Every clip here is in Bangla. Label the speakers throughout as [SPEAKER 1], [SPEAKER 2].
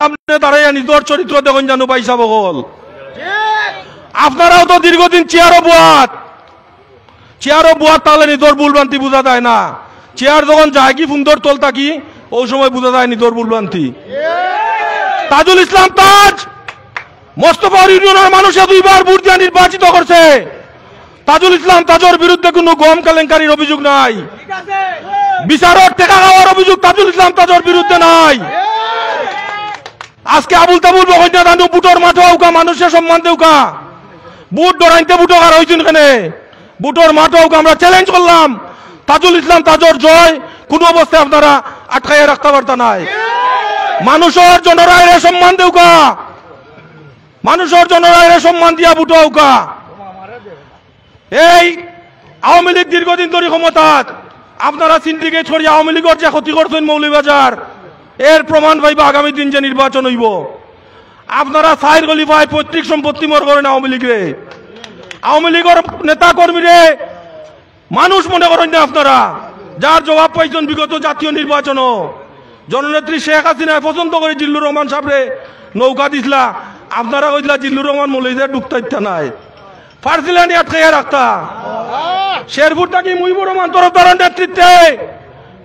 [SPEAKER 1] সামনে দাঁড়াইয়া নিজের চরিত্র দেখুন জানো পয়সা বগল। আপনারাও তো দীর্ঘদিন চেয়ারও বুয়াত তাহলে নিজের ভুলভ্রান্তি বোঝা যায় না। চেয়ার যখন যায় কি সুন্দর তোল থাকি ওই সময় বোঝা যায় নিজের ভুলভ্রান্তি। তাজুল ইসলাম তাজ মোস্তফা ইউনিয়নের মানুষে 2 বার ভোট দিয়ে নির্বাচিত করছে। তাজুল ইসলাম তাজের বিরুদ্ধে কোনো গম কেলেঙ্কারির অভিযোগ নাই, বিচারক টেকা খাওয়ার অভিযোগ তাজুল ইসলাম তাজের বিরুদ্ধে নাই। আজকে আবুল তাবুল বকইনা দানু বুটোর মাঠে উকা মানুষের সম্মান দেউকা বুট ডরাইতে বুটোকার হইছেন কেন বুটোর মাঠে উকা আমরা চ্যালেঞ্জ করলাম তাজুল ইসলাম তাজর জয় কোন অবস্থায় আপনারা আটকাইয়া রাখতে পারতা নাই। মানুষের জনরায়ের সম্মান দেউকা, মানুষের জনরায়ের সম্মান দিয়া বুটো উকা। এই আওয়ামী লীগ দীর্ঘদিন ধরে ক্ষমতাত, আপনারা সিন্ডিকেট করিয়া আওয়ামী লীগের যে ক্ষতি করছেন মৌলভীবাজার এর প্রমাণ পাইবা আগামী দিন যে নির্বাচন হইব। আপনারা সাইর গলি ভাই পৈতৃক সম্পত্তি মর করেন আওয়ামী লীগরে, আওয়ামী লীগের নেতা কর্মীরে মানুষ মনে করেন না আপনারা। যার জবাব পাইছেন বিগত জাতীয় নির্বাচন জননেত্রী শেখ হাসিনায় পছন্দ করে জিল্লুর রহমান সাহেবরে নৌকা দিছিলা, আপনারা কইলা জিল্লুর রহমান মৌলভীদের ঢুকতে ইচ্ছা নাই, ফার্সিলানি আটকাইয়া রাখতা। শেরপুরটা কি মুজিবুর রহমান তরফদারের নেতৃত্বে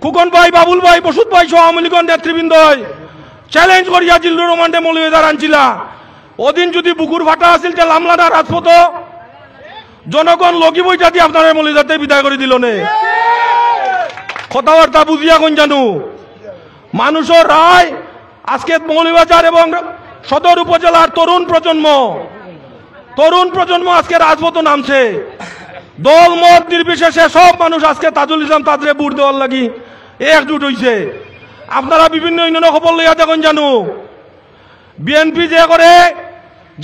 [SPEAKER 1] খুকন ভাই বাবুল ভাই বসুদ ভাই সহ আওয়ামী লীগের নেতৃবৃন্দ চ্যালেঞ্জ করিয়া জিল্লুর রহমানকে মৌলভীবাজার আনছিলা। ওদিন যদি বুকুর ফাটা আছিল তে লামলানা রাজপথ জনগণ লগি বইটা দিয়ে আপনার মৌলভীবাজারতে বিদায় করে দিল নে। কথাবার্তা বুঝিয়া কোন জানু মানুষের রায় আজকে মৌলভীবাজার এবং সদর উপজেলার তরুণ প্রজন্ম আজকে রাজপথ নামছে। দল মত নির্বিশেষে সব মানুষ আজকে তাজুল ইসলাম তাজরে ভোট দেওয়ার লাগি একজুট হইছে। আপনারা বিভিন্ন ইউনিয়ন খবর লইয়া দেখুন জানু বিএনপি যে করে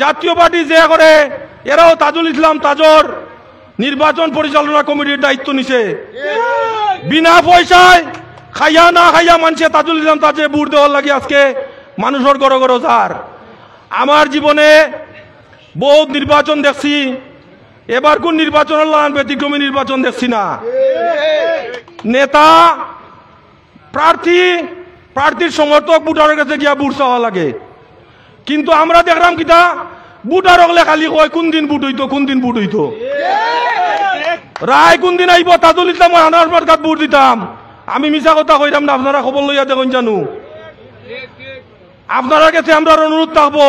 [SPEAKER 1] জাতীয় পার্টি যে করে এরাও তাজুল ইসলাম তাজর নির্বাচন পরিচালনা কমিটির দায়িত্ব নিছে। বিনা পয়সায় খাইয়া না খাইয়া মানছে তাজুল ইসলাম তাজে ভোট দেওয়ার লাগি আজকে মানুষের গড় গড় যার। আমার জীবনে বহুত নির্বাচন দেখছি, এবার কোন নির্বাচনের লান ব্যতিক্রমী নির্বাচন দেখছি না। নেতা প্রার্থীর সমর্থক ভোটারের কাছে গিয়া ভোট চাওয়া লাগে, কিন্তু আমরা দেখলাম কিতা ভোটার হলে খালি কয় কোন দিন ভোট হইতো রায় কোন দিন আইব তাজুল ইসলাম আনার মার্কাত ভোট দিতাম। আমি মিছা কথা কইতাম না, আপনারা খবর লইয়া দেখুন জানু। আপনারা কাছে আমরা অনুরোধ থাকবো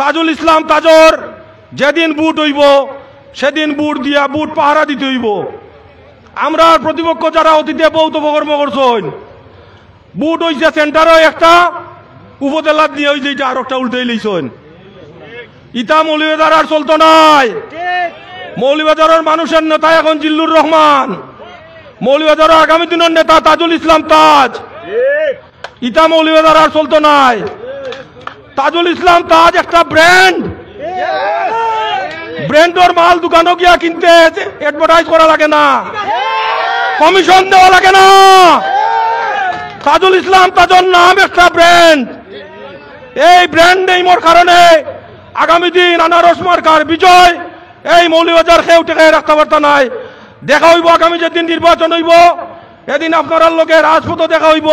[SPEAKER 1] তাজুল ইসলাম তাজর যেদিন ভোট হইব সেদিন ভোট দিয়া ভোট পাহারা দিতে হইব। আমরা প্রতিপক্ষ যারা অতীতে বহুত অপকর্ম করছেন ভোট হইছে সেন্টারও একটা উপজেলার দিয়ে হইছে এটা আর একটা উল্টাই লইছেন। ইটা মৌলভীবাজার আর চলতো নাই। মৌলভীবাজারের মানুষের নেতা এখন জিল্লুর রহমান, মৌলভীবাজারের আগামী দিনের নেতা তাজুল ইসলাম তাজ। ইটা মৌলভীবাজার আর চলতো নাই। তাজুল ইসলাম তাজ একটা ব্র্যান্ডর মাল দোকানও গিয়া কিনতে অ্যাডভার্টাইজ করা লাগে না, কমিশন দেওয়া লাগে না। তাজুল ইসলাম তাজর নাম একটা ব্র্যান্ড। এই ব্র্যান্ড নেইমর কারণে আগামী দিন আনারস মার্কার বিজয় এই মৌলভীবাজার খেয়ে উঠে রাখতে পারতা নাই। দেখা হইব আগামী যেদিন নির্বাচন হইব এদিন আপনার লোকে রাজপথ দেখা হইব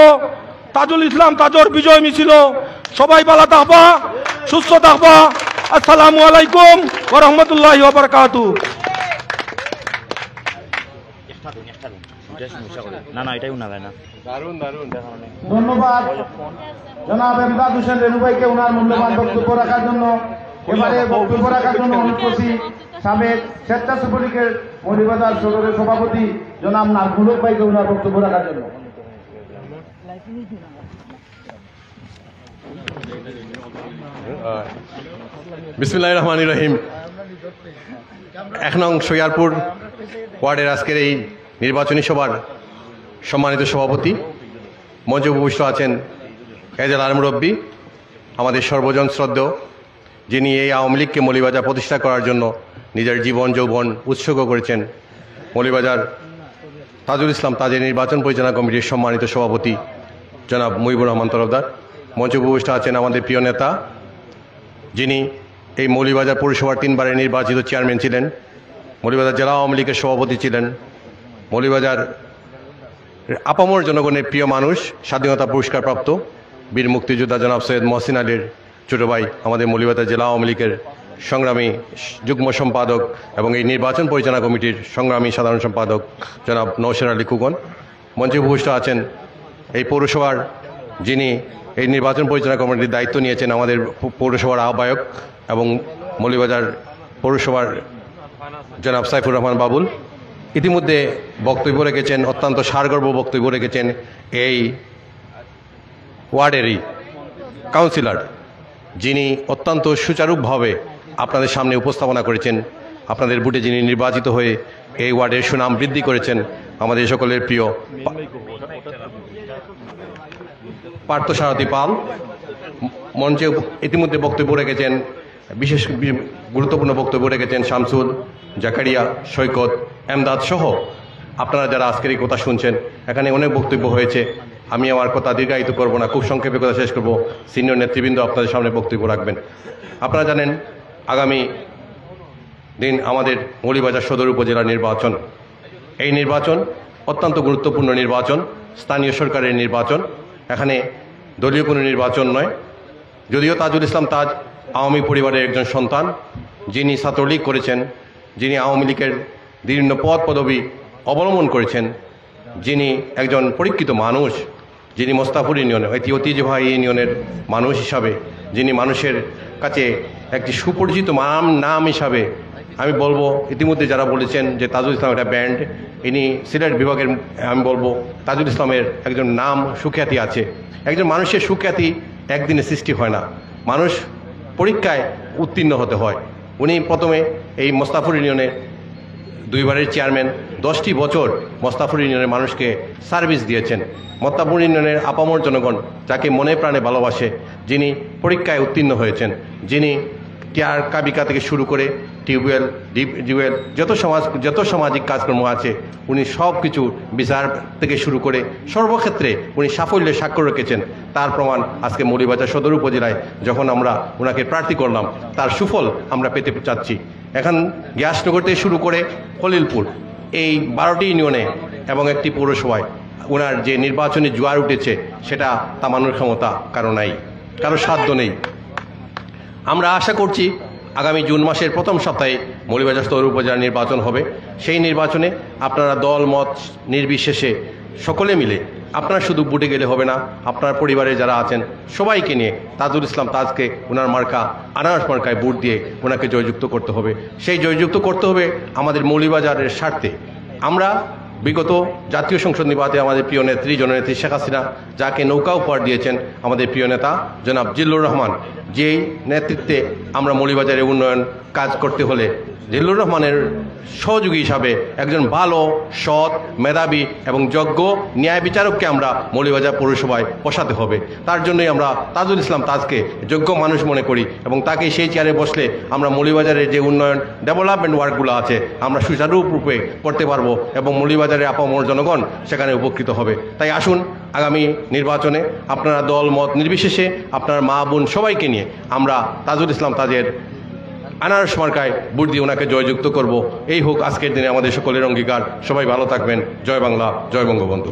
[SPEAKER 1] তাজুল ইসলাম তাজর বিজয় মিছিল। সবাই ভালো থাকবা, সুস্থ থাকবা। আসসালামু আলাইকুম ওয়া রাহমাতুল্লাহি ওয়া বারাকাতুহু।
[SPEAKER 2] ধন্যবাদ জনাব এমদাদ হোসেন রেনু ভাইকে ওনার মূল্যবান বক্তব্য রাখার জন্য। এবারে বক্তব্য রাখার জন্য অনুরোধ করছি সাবেক স্বেচ্ছাসেবক লীগের মৌলভীবাজার সদরের সভাপতি জনাব নাজমুল হক ভাইকে ওনার বক্তব্য রাখার জন্য।
[SPEAKER 3] বিসমিল্লাহির রহমানির রহিম। 1 নং সৈয়ারপুর ওয়ার্ডের আজকের এই নির্বাচনী সভার সম্মানিত সভাপতি, মঞ্চে উপবিষ্ট আছেন এজেল আর মুরব্বী, আমাদের সর্বজন শ্রদ্ধেয়, যিনি এই আওয়ামী লীগকে মৌলভীবাজার প্রতিষ্ঠা করার জন্য নিজের জীবন যৌবন উৎসর্গ করেছেন, মৌলভীবাজার তাজুল ইসলাম তাজের নির্বাচন পরিচালনা কমিটির সম্মানিত সভাপতি জনাব মুজিবুর রহমান তরফদার। মঞ্চে উপবিষ্ট আছেন আমাদের প্রিয় নেতা, যিনি এই মৌলভীবাজার পৌরসভার 3 বারের নির্বাচিত চেয়ারম্যান ছিলেন, মৌলভীবাজার জেলা আওয়ামী লীগের সভাপতি ছিলেন, মৌলভীবাজার আপামর জনগণের প্রিয় মানুষ, স্বাধীনতা পুরস্কারপ্রাপ্ত বীর মুক্তিযোদ্ধা জনাব সৈয়দ মহসিন আলীর ছোটো ভাই, আমাদের মৌলভীবাজার জেলা আওয়ামী লীগের সংগ্রামী যুগ্ম সম্পাদক এবং এই নির্বাচন পরিচালনা কমিটির সংগ্রামী সাধারণ সম্পাদক জনাব নওশের আলী খুকন। মঞ্চে উপবিষ্ট আছেন এই পৌরসভার যিনি এই নির্বাচন পরিচালনা কমিটির দায়িত্ব নিয়েছেন, আমাদের পৌরসভার আহ্বায়ক এবং মৌলভীবাজার পৌরসভার জনাব সাইফুর রহমান বাবুল। ইতিমধ্যে বক্তব্য রেখেছেন, অত্যন্ত সারগর্ভ বক্তব্য রেখেছেন এই ওয়ার্ডেরই কাউন্সিলর, যিনি অত্যন্ত সুচারুভাবে আপনাদের সামনে উপস্থাপনা করেছেন। আপনাদের ভোটে যিনি নির্বাচিত হয়ে এই ওয়ার্ডের সুনাম বৃদ্ধি করেছেন, আমাদের সকলের প্রিয় পার্থসারথী পাল। মঞ্চে ইতিমধ্যে বক্তব্য রেখেছেন, বিশেষ গুরুত্বপূর্ণ বক্তব্য রেখেছেন শামসুল, জাকারিয়া, সৈকত, এমদাদ সহ আপনারা যারা আজকের এই কথা শুনছেন। এখানে অনেক বক্তব্য হয়েছে, আমি আমার কথা দীর্ঘায়িত করব না, খুব সংক্ষেপে কথা শেষ করব। সিনিয়র নেতৃবৃন্দ আপনাদের সামনে বক্তব্য রাখবেন। আপনারা জানেন আগামী দিন আমাদের মৌলভীবাজার সদর উপজেলার নির্বাচন। এই নির্বাচন অত্যন্ত গুরুত্বপূর্ণ নির্বাচন, স্থানীয় সরকারের নির্বাচন। এখানে দলীয় কোনো নির্বাচন নয়। যদিও তাজুল ইসলাম তাজ আওয়ামী পরিবারের একজন সন্তান, যিনি ছাত্রলীগ করেছেন, যিনি আওয়ামী লীগের বিভিন্ন পদ পদবি অবলম্বন করেছেন, যিনি একজন পরীক্ষিত মানুষ, যিনি মোস্তাফুর ইউনিয়ন ঐতিহ্যবাহী ইউনিয়নের মানুষ হিসাবে, যিনি মানুষের কাছে একটি সুপরিচিত নাম হিসাবে আমি বলবো। ইতিমধ্যে যারা বলেছেন যে তাজুল ইসলাম একটা ব্যান্ড, ইনি সিলেট বিভাগের, আমি বলবো তাজুল ইসলামের একজন নাম সুখ্যাতি আছে। একজন মানুষের সুখ্যাতি একদিনে সৃষ্টি হয় না, মানুষ পরীক্ষায় উত্তীর্ণ হতে হয়। উনি প্রথমে এই মোস্তাফুর ইউনিয়নে দুইবারের চেয়ারম্যান, 10টি বছর মোস্তাফুর ইউনিয়নের মানুষকে সার্ভিস দিয়েছেন। মোস্তাফুর ইউনিয়নের আপামর জনগণ যাকে মনে প্রাণে ভালোবাসে, যিনি পরীক্ষায় উত্তীর্ণ হয়েছেন, যিনি টিয়ার কাবিকা থেকে শুরু করে টিউবওয়েল, ডিউয়েল, যত সামাজিক কাজকর্ম আছে উনি সব কিছু বিচার থেকে শুরু করে সর্বক্ষেত্রে উনি সাফল্যের স্বাক্ষর রেখেছেন। তার প্রমাণ আজকে মৌলভীবাজার সদর উপজেলায় যখন আমরা ওনাকে প্রার্থী করলাম, তার সুফল আমরা পেতে চাচ্ছি। এখন গ্যাসনগর থেকে শুরু করে খলিলপুর, এই 12টি ইউনিয়নে এবং একটি পৌরসভায় ওনার যে নির্বাচনী জোয়ার উঠেছে, সেটা থামানোর ক্ষমতা কারো নাই, কারো সাধ্য নেই। আমরা আশা করছি আগামী জুন মাসের প্রথম সপ্তাহে মৌলভীবাজার সদর উপজেলা নির্বাচন হবে। সেই নির্বাচনে আপনারা দল মত নির্বিশেষে সকলে মিলে, আপনারা শুধু ভোটে গেলে হবে না, আপনার পরিবারে যারা আছেন সবাইকে নিয়ে তাজুল ইসলাম তাজকে ওনার মার্কা আনারস মার্কায় ভোট দিয়ে ওনাকে জয়যুক্ত করতে হবে। সেই জয়যুক্ত করতে হবে আমাদের মৌলভীবাজারের স্বার্থে। আমরা বিগত জাতীয় সংসদ নির্বাচনে আমাদের প্রিয় নেত্রী জননেত্রী শেখ হাসিনা, যাকে নৌকা উপহার দিয়েছেন আমাদের প্রিয় নেতা জনাব জিল্লুর রহমান, যেই নেতৃত্বে আমরা মৌলভীবাজারে উন্নয়ন কাজ করতে হলে জিল্লুর রহমানের সহযোগী হিসাবে একজন ভালো, সৎ, মেধাবী এবং যোগ্য ন্যায় বিচারককে আমরা মৌলভীবাজার পৌরসভায় বসাতে হবে। তার জন্যই আমরা তাজুল ইসলাম তাজকে যোগ্য মানুষ মনে করি এবং তাকে সেই চেয়ারে বসলে আমরা মৌলভীবাজারের যে উন্নয়ন ডেভেলপমেন্ট ওয়ার্কগুলো আছে আমরা সুচারুরূপে করতে পারবো এবং মৌলভীবাজারের আপামর জনগণ সেখানে উপকৃত হবে। তাই আসুন আগামী নির্বাচনে আপনারা দল মত নির্বিশেষে আপনার মা বোন সবাইকে নিয়ে আমরা তাজুল ইসলাম তাজের আনারস মার্কায় ভোট দিয়ে ওনাকে জয়যুক্ত করব। এই হোক আজকের দিনে আমাদের সকলের অঙ্গীকার। সবাই ভালো থাকবেন। জয় বাংলা, জয় বঙ্গবন্ধু।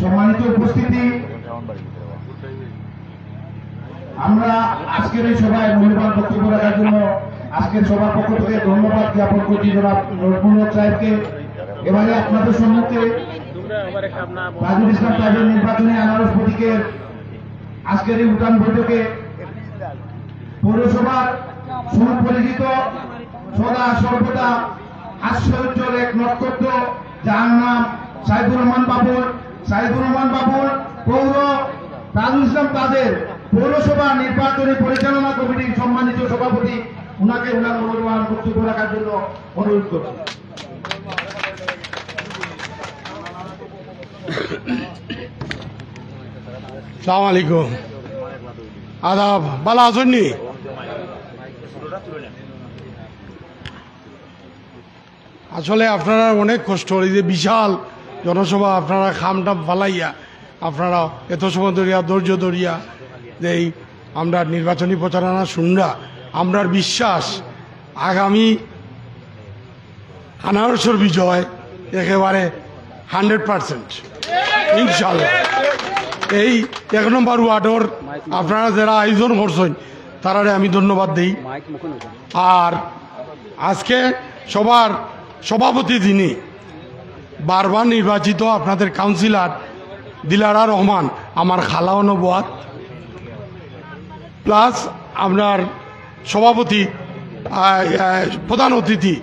[SPEAKER 2] সম্মানিত উপস্থিতি, আমরা আজকের এই সভায় মূল্যবান বক্তব্য রাখার জন্য আজকের সভার পক্ষ থেকে ধন্যবাদ জ্ঞাপন করছি জনাব নজরুল হক সাহেবকে। এবারে আপনাদের সম্মুখে তাজুল ইসলাম তাজের নির্বাচনী আনারস প্রতীকের আজকের এই উঠান বৈঠকে পৌরসভার সুপরিচিত সদা সর্বদা হাস্যোজ্জ্বল এক নক্ষত্র, যার নাম সাইফুর রহমান বাবুল পৌর তাজুল ইসলাম তাজের পৌরসভা নির্বাচনী পরিচালনা কমিটির সম্মানিত সভাপতি, উনাকে উনার মূল্যবান বক্তব্য রাখার জন্য অনুরোধ করছি।
[SPEAKER 4] সালাম আলাইকুম, আদাব, ভালো আছেন নি? আসলে আপনারা অনেক কষ্ট, এই যে বিশাল জনসভা আপনারা খামটাম ফালাইয়া আপনারা এত সময় ধরিয়া ধৈর্য ধরিয়া যে আমরা নির্বাচনী প্রচারণা শুনরা, আমরার বিশ্বাস আগামী আনারসের বিজয় একেবারে 100% ইনশাল্লাহ। এই 1 নম্বর ওয়ার্ডর আপনারা যারা আয়োজন করছেন তারারে আমি ধন্যবাদ দিই। আর আজকে সবার সভাপতি যিনি বারবার নির্বাচিত আপনাদের কাউন্সিলর দিলারা রহমান, আমার খালাও নবাদ, প্লাস আপনার সভাপতি প্রধান অতিথি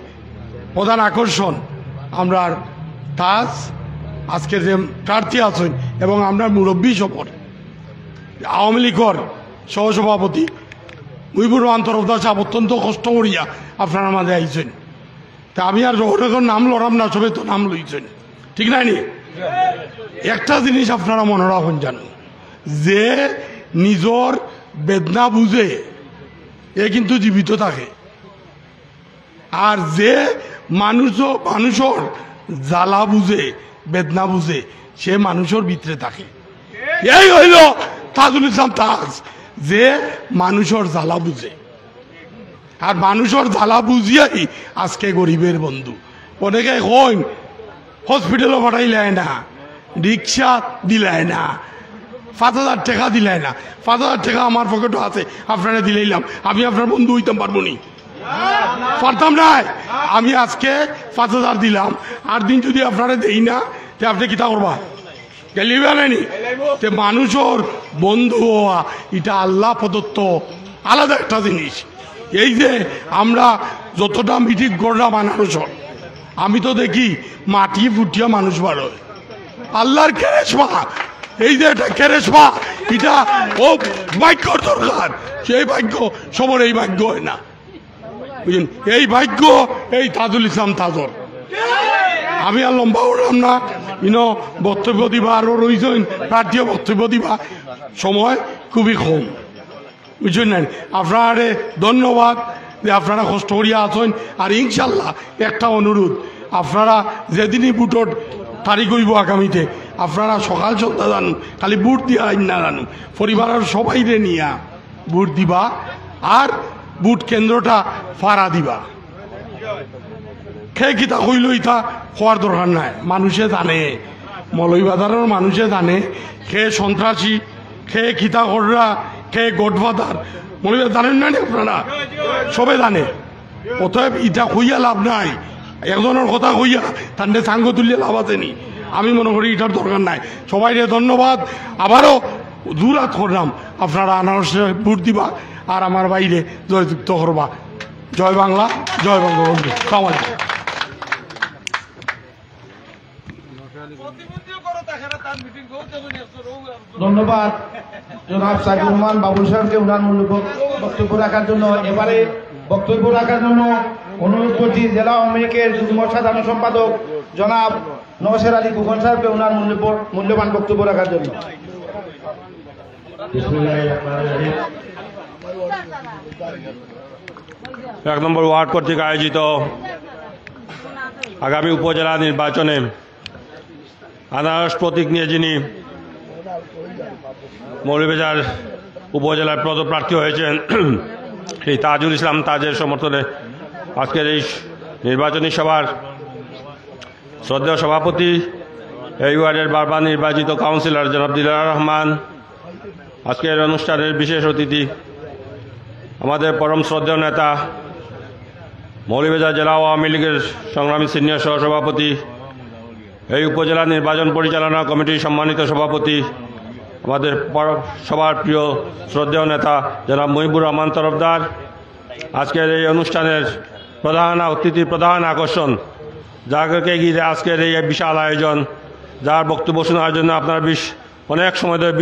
[SPEAKER 4] প্রধান আকর্ষণ আমরা তাজ আজকে যে প্রার্থী আছেন এবং আমরা মুরব্বী সফর আওয়ামী লীগের সহসভাপতি মুজিবুর রহমান তরফদার সাহেব অত্যন্ত কষ্ট করিয়া আপনারা মাঝে আইছেন। তা আমি আর যখন নাম লড়াম না, সবে তো নাম লইছেন, ঠিক নাই নি? একটা জিনিস আপনারা মনে রাখুন, জানেন যে নিজর বেদনা বুঝে এ কিন্তু জীবিত থাকে, আর যে মানুষের জ্বালা বুঝে বেদনা বুঝে সে মানুষের ভিতরে থাকে। এই হইল তাজুল ইসলাম তাজ, যে মানুষের জ্বালা বুঝে, আর মানুষের জ্বালা বুঝিয়াই আজকে গরিবের বন্ধু। অনেকে কইন হসপিটালও পাঠাইলাই না, রিক্সা দিলাই না, 5,000 টাকা দিলাই না। 5,000 টাকা আমার পকেটও আছে, আপনারা দিলাইলাম, আমি আপনার বন্ধু হইতাম পারবো নি? পারতাম না। আমি আজকে 5,000 দিলাম, 8 দিন যদি আপনারা দেই না, তে আপনি কিতা করবা? গেলিবানি তে মানুষের বন্ধু হওয়া এটা আল্লাহ প্রদত্ত আলাদা একটা জিনিস। এই যে আমরা যতটা মিটিং করলাম মানুষের, আমি তো দেখি মাটি ফুটিয়া মানুষ বার হয়। আল্লাহর কেরেশমা, এই যে এটা কেরেশমা, এটা ও ভাগ্যর দরকার। সেই ভাগ্য সবার এই ভাগ্য হয় না, বুঝলেন? এই ভাগ্য এই তাজুল ইসলাম তাজর। আমি আর লম্বা উঠলাম না, বক্তব্য দিবা আরো রয়েছেন প্রার্থীও বক্তব্য দিবা, সময় খুবই কম, বুঝছেন না? আপনারে ধন্যবাদ যে আপনারা কষ্ট করিয়া আছেন। আর ইনশাল্লাহ একটা অনুরোধ, আপনারা যেদিনই বুটর তারিখ হইব আগামীতে, আপনারা সকাল সন্ধ্যা জানুন, খালি বুট দিয়া আইন না জানুন, পরিবারের সবাইরে নিয়া বুট দিবা, আর বুট কেন্দ্রটা ফাড়া দিবা। খেয়ে কিতা কইল ইতা হওয়ার দরকার নাই, মানুষে জানে, মৌলভীবাজারের মানুষে জানে খেয়ে সন্ত্রাসী, খেয়ে খিতা কররা, খেয়ে গডফাদার, মৌলভীবাজার জানেন না আপনারা? সবে জানে। অতএব ইটা হইয়া লাভ নাই, একজনের কথা হইয়া তান্ডে সাঙ্গ তুলিয়ে লাভ আছেনি। আমি মনে করি এটার দরকার নাই। সবাইকে ধন্যবাদ। আবারও দুরাত করলাম, আপনারা আনারসে ভোট দিবা আর আমার বাইরে জয়যুক্ত করবা। জয় বাংলা, জয় বঙ্গবন্ধু। সবাই
[SPEAKER 2] ধন্যবাদ জনাব সাইদুর রহমান বাবুল সাহেবকে উনার মূল্য বক্তব্য রাখার জন্য। এবারে বক্তব্য রাখার জন্য অনুরোধ করছি জেলা আওয়ামী লীগের যুগ্ম সাধারণ সম্পাদক জনাব নওশের আলী খোকন সাহেবকে উনার মূল্যবান বক্তব্য রাখার জন্য।
[SPEAKER 1] 1 নম্বর ওয়ার্ড কর্তৃক আয়োজিত আগামী উপজেলা নির্বাচনে আনারস প্রতীক নিয়ে যিনি মৌলভীবাজার উপজেলার পদপ্রার্থী হয়েছেন এই তাজুল ইসলাম তাজের সমর্থনে আজকের এই নির্বাচনী সভার শ্রদ্ধেয় সভাপতি, এই ওয়ার্ডের বারবার নির্বাচিত কাউন্সিলর জনাব দিলারা রহমান, আজকের অনুষ্ঠানের বিশেষ অতিথি আমাদের পরম শ্রদ্ধেয় নেতা মৌলভীবাজার জেলা আওয়ামী লীগের সংগ্রামী সিনিয়র সহসভাপতি, এই উপজেলা নির্বাচন পরিচালনা কমিটির সম্মানিত সভাপতি, আমাদের সবার প্রিয় শ্রদ্ধেয় নেতা জনাব মুজিবুর রহমান তরফদার, আজকের এই অনুষ্ঠানের প্রধান অতিথি, প্রধান আকর্ষণ, যাকে ঘিরে আজকের এই বিশাল আয়োজন, যার বক্তব্য শোনার জন্য আপনারা অনেক সময় ধরে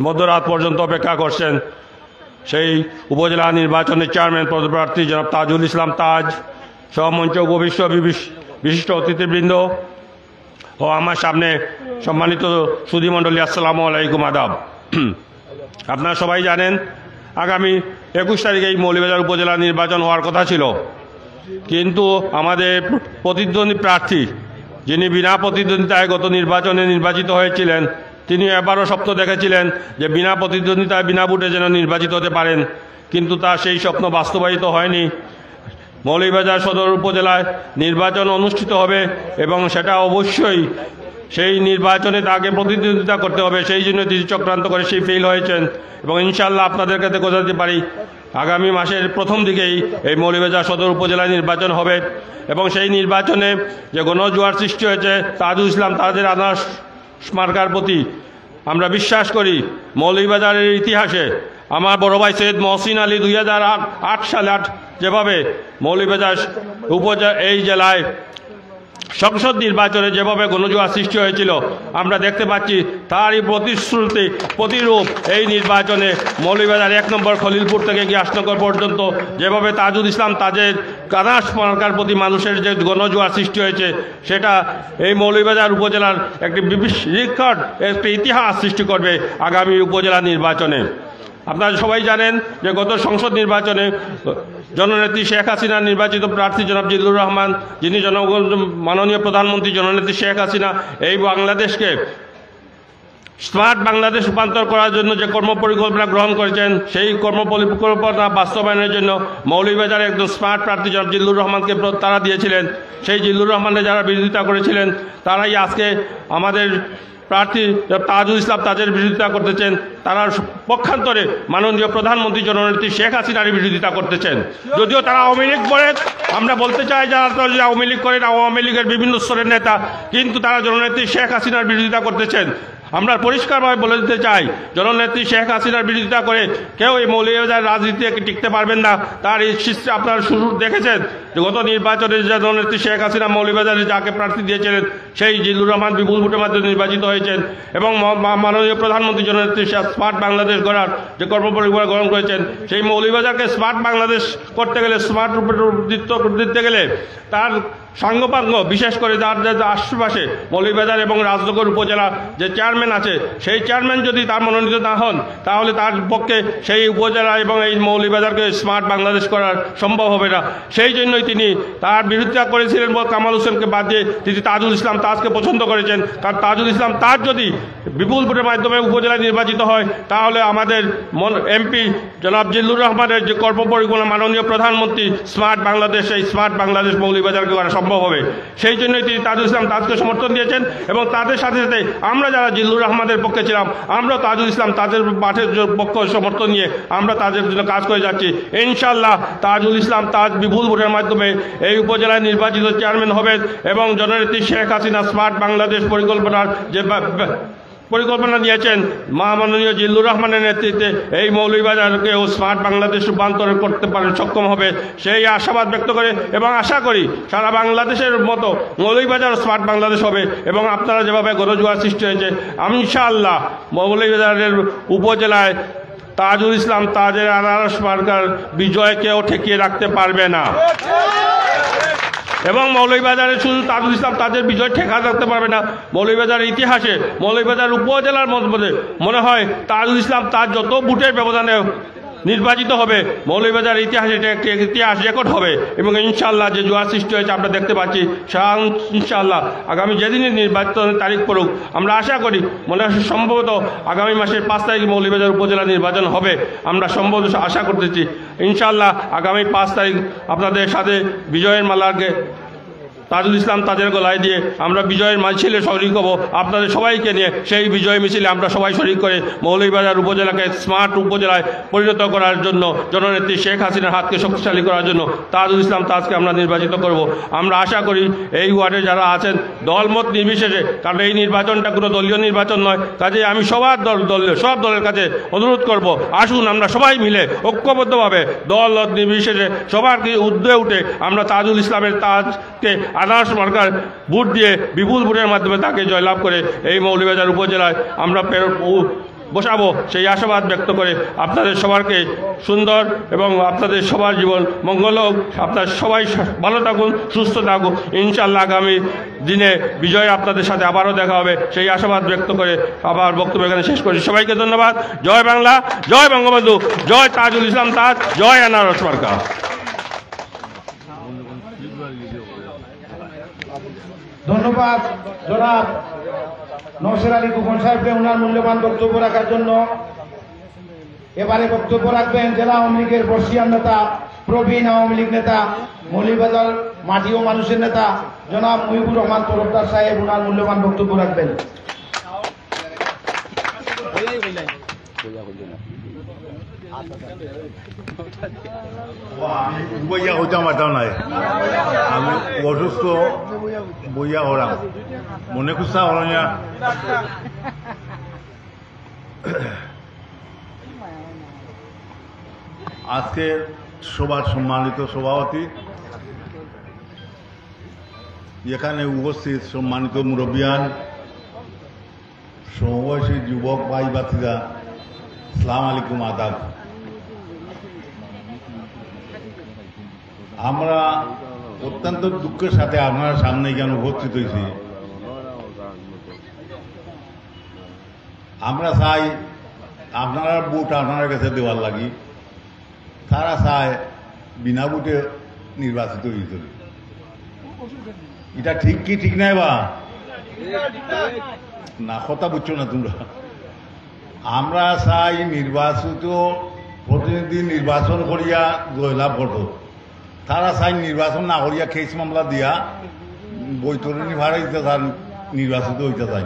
[SPEAKER 1] মধ্যরাত পর্যন্ত অপেক্ষা করছেন, সেই উপজেলা নির্বাচনের চেয়ারম্যান পদপ্রার্থী জনাব তাজুল ইসলাম তাজ, সহমঞ্চ উপবিষ্ট বিশিষ্ট অতিথিবৃন্দ ও আমার সামনে সম্মানিত সুধীমণ্ডলী, আসসালামু আলাইকুম, আদাব। আপনারা সবাই জানেন আগামী 21 তারিখে এই মৌলভীবাজার উপজেলা নির্বাচন হওয়ার কথা ছিল, কিন্তু আমাদের প্রতিদ্বন্দ্বী প্রার্থী যিনি বিনা প্রতিদ্বন্দ্বিতায় গত নির্বাচনে নির্বাচিত হয়েছিলেন, তিনি এবারও স্বপ্ন দেখেছিলেন যে বিনা প্রতিদ্বন্দ্বিতায় বিনা ভোটে যেন নির্বাচিত হতে পারেন, কিন্তু তার সেই স্বপ্ন বাস্তবায়িত হয়নি।
[SPEAKER 5] মৌলভীবাজার সদর উপজেলায় নির্বাচন অনুষ্ঠিত হবে এবং সেটা অবশ্যই সেই নির্বাচনে তাকে প্রতিদ্বন্দ্বিতা করতে হবে। সেই জন্য তিনি চক্রান্ত করে সেই ফেল হয়েছেন এবং ইনশাআল্লাহ আপনাদের কাছে বোঝাতে পারি আগামী মাসের প্রথম দিকেই এই মৌলভীবাজার সদর উপজেলায় নির্বাচন হবে এবং সেই নির্বাচনে যে গণজোয়ার সৃষ্টি হয়েছে তাজুল ইসলাম তাদের আনারস মার্কার প্রতি আমরা বিশ্বাস করি। মৌলভীবাজারের ইতিহাসে আমার বড় ভাই সৈয়দ মহসিন আলী 2008 সালে যেভাবে মৌলভীবাজার এই জেলায় সংসদ নির্বাচনে যেভাবে গণজোয়ার সৃষ্টি হয়েছিল আমরা দেখতে পাচ্ছি তারই প্রতিশ্রুতি প্রতিরূপ এই নির্বাচনে মৌলভীবাজার 1 নম্বর খলিলপুর থেকে গিয়াসনগর পর্যন্ত যেভাবে তাজুল ইসলাম তাজের আনারস মার্কার প্রতি মানুষের যে গণজোয়ার সৃষ্টি হয়েছে সেটা এই মৌলভীবাজার উপজেলার একটি রেকর্ড একটি ইতিহাস সৃষ্টি করবে আগামী উপজেলা নির্বাচনে। আপনারা সবাই জানেন যে গত সংসদ নির্বাচনে জননেত্রী শেখ হাসিনা নির্বাচিত প্রার্থী জনাব জিল্লুর রহমান, যিনি মাননীয় প্রধানমন্ত্রী জননেত্রী শেখ হাসিনা এই বাংলাদেশকে স্মার্ট বাংলাদেশ রূপান্তর করার জন্য যে কর্মপরিকল্পনা গ্রহণ করেছেন সেই কর্মপরিকল্পনা বাস্তবায়নের জন্য মৌলভীবাজারে একজন স্মার্ট প্রার্থী জনাব জিল্লুর রহমানকে তারা দিয়েছিলেন। সেই জিল্লুর রহমানের যারা বিরোধিতা করেছিলেন তারাই আজকে আমাদের প্রার্থী তাজুল ইসলাম তাজের বিরোধিতা করতেছেন। তারা পক্ষান্তরে মাননীয় প্রধানমন্ত্রী জননেত্রী শেখ হাসিনার বিরোধিতা করতেছেন। যদিও তারা আওয়ামী লীগ করেন, আমরা বলতে চাই যারা আওয়ামী লীগ করেন আওয়ামী লীগের বিভিন্ন স্তরের নেতা, কিন্তু তারা জননেত্রী শেখ হাসিনার বিরোধিতা করতেছেন। আমরা পরিষ্কারভাবে বলে দিতে চাই জননেত্রী শেখ হাসিনার বিরোধিতা করে কেউ এই মৌলভীবাজার রাজনীতিতে টিকতে পারবেন না। তার এই সৃষ্টি আপনারা শুরু দেখেছেন যে গত নির্বাচনে জননেত্রী শেখ হাসিনা মৌলভীবাজারে যাকে প্রার্থী দিয়েছিলেন সেই জিল্লুর রহমান বিপুল ভোটের মাধ্যমে নির্বাচিত হয়েছেন এবং মাননীয় প্রধানমন্ত্রী জননেত্রী স্মার্ট বাংলাদেশ গড়ার যে কর্মপরিকল্পনা গ্রহণ করেছেন সেই মৌলভীবাজারকে স্মার্ট বাংলাদেশ করতে গেলে স্মার্ট রূপে দিতে গেলে তার সাঙ্গপাঙ্গ বিশেষ করে যার আশেপাশে মৌলভীবাজার এবং রাজনগর উপজেলা যে চেয়ারম্যান আছে সেই চেয়ারম্যান যদি তার মনোনীত না হন তাহলে তার পক্ষে সেই উপজেলা এবং এই মৌলভীবাজারকে স্মার্ট বাংলাদেশ করার সম্ভব হবে না। সেই জন্যই তিনি তার বিরোধিতা করেছিলেন কামাল হোসেনকে বাদ দিয়ে তিনি তাজুল ইসলাম তাজকে পছন্দ করেছেন। কারণ তাজুল ইসলাম তাজ যদি বিপুল ভোটের মাধ্যমে উপজেলায় নির্বাচিত হয় তাহলে আমাদের এমপি জনাব জিল্লুর রহমানের যে কর্মপরিকল্পনা মাননীয় প্রধানমন্ত্রী স্মার্ট বাংলাদেশ এই স্মার্ট বাংলাদেশ মৌলভীবাজারকে করা সম্ভব হবে। সেই জন্যই তিনি তাজুল ইসলাম তাজকে সমর্থন দিয়েছেন এবং তাদের সাথে সাথে আমরা যারা জিল্লুর রহমানের পক্ষে ছিলাম আমরা তাজুল ইসলাম তাজের মাঠের পক্ষ সমর্থন নিয়ে আমরা তাদের জন্য কাজ করে যাচ্ছি। ইনশাআল্লাহ তাজুল ইসলাম তাজ বিপুল ভোটের মাধ্যমে এই উপজেলায় নির্বাচিত চেয়ারম্যান হবেন এবং জননেত্রী শেখ হাসিনা স্মার্ট বাংলাদেশ পরিকল্পনার যে পরিকল্পনা নিয়েছেন মাননীয় জিল্লুর রহমানের নেতৃত্বে এই মৌলভীবাজারকেও স্মার্ট বাংলাদেশ রূপান্তর করতে সক্ষম হবে সেই আশাবাদ ব্যক্ত করে এবং আশা করি সারা বাংলাদেশের মতো মৌলভীবাজার স্মার্ট বাংলাদেশ হবে এবং আপনারা যেভাবে গণজোয়ার সৃষ্টি হয়েছে ইনশাআল্লাহ মৌলভীবাজারের উপজেলায় তাজুল ইসলাম তাজের আনারস মার্কার বিজয় কেউ ঠেকিয়ে রাখতে পারবে না এবং মৌলভীবাজারে শুধু তাজুল ইসলাম তাদের বিজয় ঠেকা রাখতে পারবে না। মৌলভীবাজারের ইতিহাসে মৌলভীবাজার উপজেলার মধ্যে মনে হয় তাজুল ইসলাম তার যত ভোটের ব্যবধানে নির্বাচিত হবে মৌলভীবাজার ইতিহাসে এটা একটি ইতিহাস রেকর্ড হবে এবং ইনশাআল্লাহ যে জোয়ার সৃষ্টি হয়েছে আমরা দেখতে পাচ্ছি ইনশাআল্লাহ আগামী যেদিনই নির্বাচনের তারিখ পড়ুক আমরা আশা করি মনে হয় সম্ভবত আগামী মাসের 5 তারিখ মৌলভীবাজার উপজেলা নির্বাচন হবে আমরা সম্ভবত আশা করতেছি। ইনশাআল্লাহ আগামী 5 তারিখ আপনাদের সাথে বিজয়ের মালাকে তাজুল ইসলাম তাদের গলায় দিয়ে আমরা বিজয়ের মিছিলে শরিক হব। আপনাদের সবাইকে নিয়ে সেই বিজয় মিছিলে আমরা সবাই শরিক করে মৌলভীবাজার উপজেলাকে স্মার্ট উপজেলায় পরিণত করার জন্য জননেত্রী শেখ হাসিনার হাতকে শক্তিশালী করার জন্য তাজুল ইসলাম তাজকে আমরা নির্বাচিত করব। আমরা আশা করি এই ওয়ার্ডে যারা আছেন দলমত নির্বিশেষে, কারণ এই নির্বাচনটা কোনো দলীয় নির্বাচন নয়, কাজে আমি সবার সব দলের কাছে অনুরোধ করব আসুন আমরা সবাই মিলে ঐক্যবদ্ধভাবে দল নির্বিশেষে সবার ঊর্ধ্বে উঠে আমরা তাজুল ইসলামের তাজকে আনারস মার্কার ভোট দিয়ে বিপুল ভোটের মাধ্যমে তাকে জয়লাভ করে এই মৌলভীবাজার উপজেলায় আমরা বসাবো সেই আশাবাদ ব্যক্ত করে আপনাদের সবারকে সুন্দর এবং আপনাদের সবার জীবন মঙ্গল হোক, আপনার সবাই ভালো থাকুন সুস্থ থাকুন। ইনশাআল্লাহ আগামী দিনে বিজয় আপনাদের সাথে আবারও দেখা হবে সেই আশাবাদ ব্যক্ত করে আবার বক্তব্য এখানে শেষ করছি। সবাইকে ধন্যবাদ। জয় বাংলা, জয় বঙ্গবন্ধু, জয় তাজুল ইসলাম তাজ, জয় আনারস মার্কা।
[SPEAKER 2] ধন্যবাদ জনাব নওশের আলী খোকন সাহেবকে ওনার মূল্যবান বক্তব্য রাখার জন্য। এবারে বক্তব্য রাখবেন জেলা আওয়ামী লীগের বর্ষীয়ান নেতা প্রবীণ আওয়ামী লীগ নেতা, মৌলভীবাজার মাটি ও মানুষের নেতা জনাব মুহিবুর রহমান তরফদার সাহেব ওনার মূল্যবান বক্তব্য রাখবেন।
[SPEAKER 6] আমি বইয়া হইতাম পারতাম নাই, আমি অসুস্থ বইয়া হলাম, মনে খুশা হল না। আজকে সবার সম্মানিত সভাপতি, এখানে উপস্থিত সম্মানিত মুরব্বিয়ান, সমবয়সী যুবক ভাই বাতিরা, আসসালামু আলাইকুম, আদাব। আমরা অত্যন্ত দুঃখের সাথে আপনার সামনে কেন উপস্থিত হয়েছি। আমরা চাই আপনারা ভোট আপনার কাছে দেওয়ার লাগি, তারা চায় বিনা ভোটে নির্বাচিত হয়েছে। এটা ঠিক কি ঠিক নাই বা না, কথা বুঝছো না তোমরা। আমরা চাই নির্বাচিত প্রতিনিধি নির্বাচন করিয়া জয়লাভ করত, তারা চাই নির্বাচন না করিয়া কেস মামলা দিয়া বৈতরণী ভাড়া দিতে চান, নির্বাচিত হইতে চাই।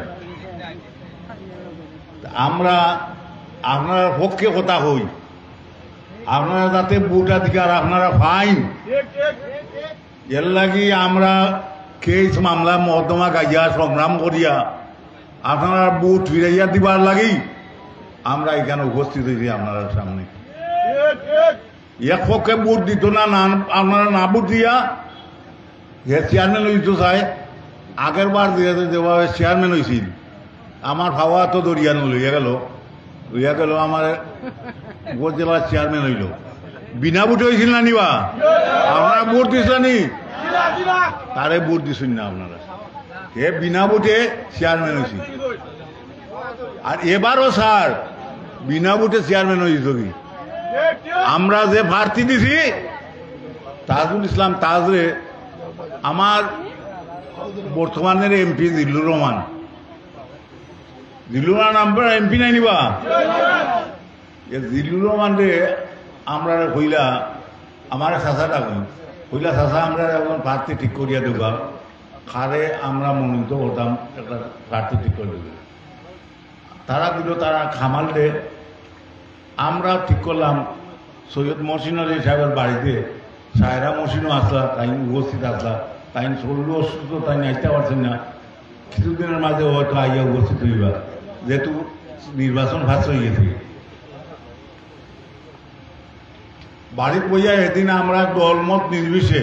[SPEAKER 6] আমরা আপনার পক্ষে কথা হই, আপনারা যাতে ভোটাধিকার আপনারা পাইন, এর লাগি আমরা কেস মামলা মহতমা গাইয়া সংগ্রাম করিয়া আপনারা ভোট ফিরাইয়া দিবার লাগি আমরা এখানে উপস্থিত হয়েছি আপনার সামনে। এক পক্ষে ভোট দিত না, আপনারা না ভোট দিয়া যে চেয়ারম্যান হইতে চায়, আগের বার যেভাবে চেয়ারম্যান হয়েছিল, আমার ভাবা তো দরিয়ান লইয়া গেল আমার উপজেলার চেয়ারম্যান হইল, বিনা ভোটে হয়েছিল না নিবা? আপনারা ভোট দিচ্ছেনি, তারে ভোট দিচ্ছেন না আপনারা, এ বিনা ভোটে চেয়ারম্যান হয়েছিল। আর এবারও স্যার বিনা ভোটে চেয়ারম্যান হয়েছিল কি? আমরা যে প্রার্থী দিছি তাজুল ইসলাম তাজরে, আমার বর্তমানের এমপি জিল্লুর রহমান আমরা এমপি নাই নিবা? জিল্লুর রহমান রে আমরা কইলা, আমার চাষাটা কইলা চাষা আমরা এখন প্রার্থী ঠিক করিয়া দেবা, খারে আমরা মনোনীত করতাম একটা প্রার্থী ঠিক করে দেবে। তারা দিল, তারা খামাল দে, আমরা ঠিক করলাম সৈয়দ মহসিন আলী সাহেবের বাড়িতে সায়রা মহসিনও আসলা, তাই উপস্থিত আসলা, তাই শরীর অসুস্থ, তাই আইতে পারছেন না, কিছুদিনের মাঝে হয়তো আইয়া উপস্থিত হইবা, যেহেতু নির্বাচন ভাস হয়ে গেছে। বাড়ির বইয়া এদিন আমরা দলমত নির্বিশে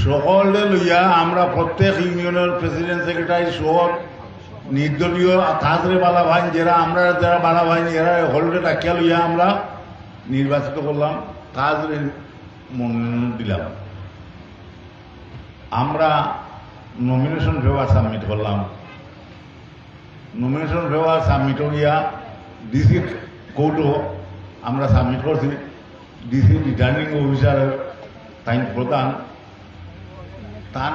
[SPEAKER 6] সকলে লইয়া আমরা প্রত্যেক ইউনিয়নের প্রেসিডেন্ট সেক্রেটারি সহ নির্দলীয় তাজরে বালা ভাই যারা আমরা যারা বালা ভাই এরা হলরে ডাকিয়া লইয়া আমরা নির্বাচিত করলাম, তাজরে মনোনয়ন দিলাম। আমরা নমিনেশন পেপার সাবমিট করলাম, নমিনেশন পেপার সাবমিট করিয়া ডিসি কোর্টও আমরা সাবমিট করছি, ডিসি রিটার্নিং অফিসার তাই প্রধান তান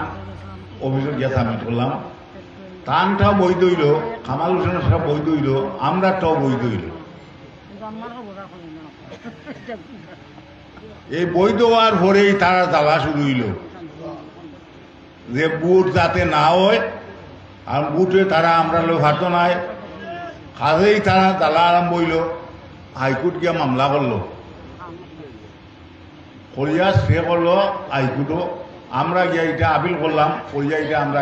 [SPEAKER 6] অফিসে গিয়া সাবমিট করলাম। তানটাও বৈধ হইল, কামাল হোসেনের সব বৈধ হইল, আমরাটাও বৈধ হইল। এই বৈধ হওয়ার পরেই তারা জ্বালা শুরু হইল যে বুট যাতে না হয়, আর বুটে তারা আমরা লোক হাঁটো নাই, কাজেই তারা জ্বালা আরম্ভ হইল। হাইকোর্ট গিয়া মামলা করলো, করিয়া সে করলো হাইকোর্টও, আমরা গিয়া এটা আপিল করলাম, করিয়া এটা আমরা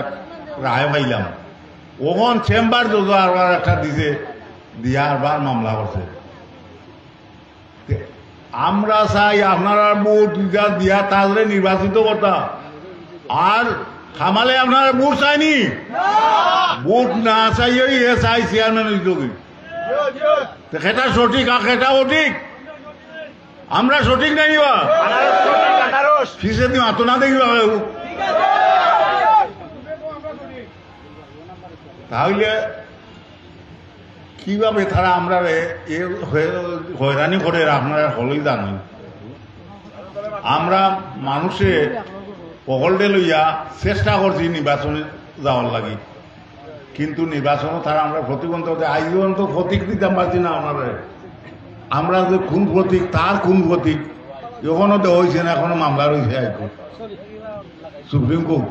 [SPEAKER 6] রায় পাইলাম। ওখান চেম্বার জজ আরবার একটা দিছে, দিয়া আরবার মামলা করছে। আমরা চাই আপনারা ভোট দিয়া তাহলে নির্বাচিত করতা, আর খামালে আপনারা ভোট চাইনি, ভোট না চাইয়ে এ চাই চেয়ারম্যান হইত, সেটা সঠিক আর সেটা সঠিক, আমরা সঠিক নাই নিবা ফিসে দিও আত না দেখিবা। তাহলে কিভাবে তারা আমরা হয়রানি করে আপনারা হলেই জানেন। আমরা মানুষে পকলটে লইয়া চেষ্টা করছি নির্বাচনে যাওয়ার লাগি, কিন্তু নির্বাচনও তারা আমরা প্রতিবন্ধক আইজন তো প্রতীক দিতাম পারছি না, আপনারা আমরা যে খুন প্রতীক তার খুন প্রতীক এখনো দেওয়া হয়েছে না, এখনো মামলা রয়েছে হাইকোর্ট সুপ্রিম কোর্ট।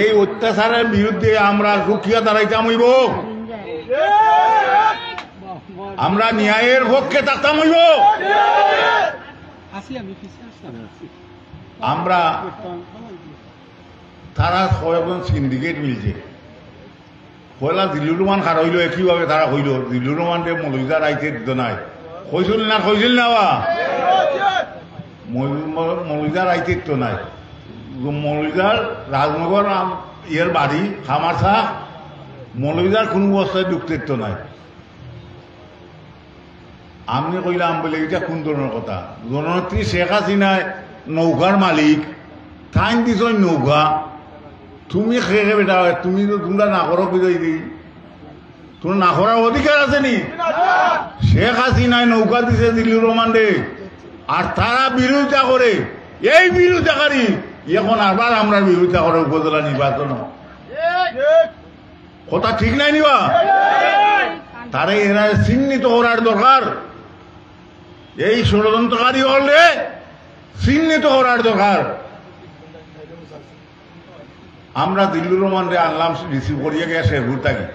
[SPEAKER 6] এই অত্যাচারের বিরুদ্ধে আমরা রুখিয়া দাঁড়াইতাম হইব, আমরা ন্যায়ের পক্ষে থাকতাম হইব। আমরা তারা কয়েকজন সিন্ডিকেট মিলছে, পয়লা দিল্লুর রহমান খার হইল একইভাবে তারা হইল। দিল্লুর রহমানকে মৌলভীদার আইতে দিত নাই, কইছিল না বা মৌলভীদার আইতে দিত নাই। মৌলভীদার রাজনগর ইয়ের বাড়ি খামারসা, মৌলভীদার কোনো অবস্থায় ঢুকতে দিত নাই। আমি কইলাম বলে এটা কোন ধরনের কথা? জননেত্রী শেখ হাসিনায় নৌকার মালিক, থাইন দিছ নৌকা, তুমি খেয়ে বেটা, তুমি তো তোমরা না করো বিজয় দিই, তোমার না করার অধিকার আছে নি? শেখ হাসিনায় নৌকা দিছে দিল্লুর রহমান রে, আর তারা বিরোধিতা করে, এই বিরোধিতাকারী এখন আবার আমরা বিরোধিতা করে উপজেলা নির্বাচন। কথা ঠিক নাই নিবা? তারা এরা চিহ্নিত করার দরকার, এই ষড়যন্ত্রকারী হলে চিহ্নিত করার দরকার। আমরা দিল্লুর রহমানরে আনলাম রিসিভ করিয়ে গিয়ে শেরপুর থাকি,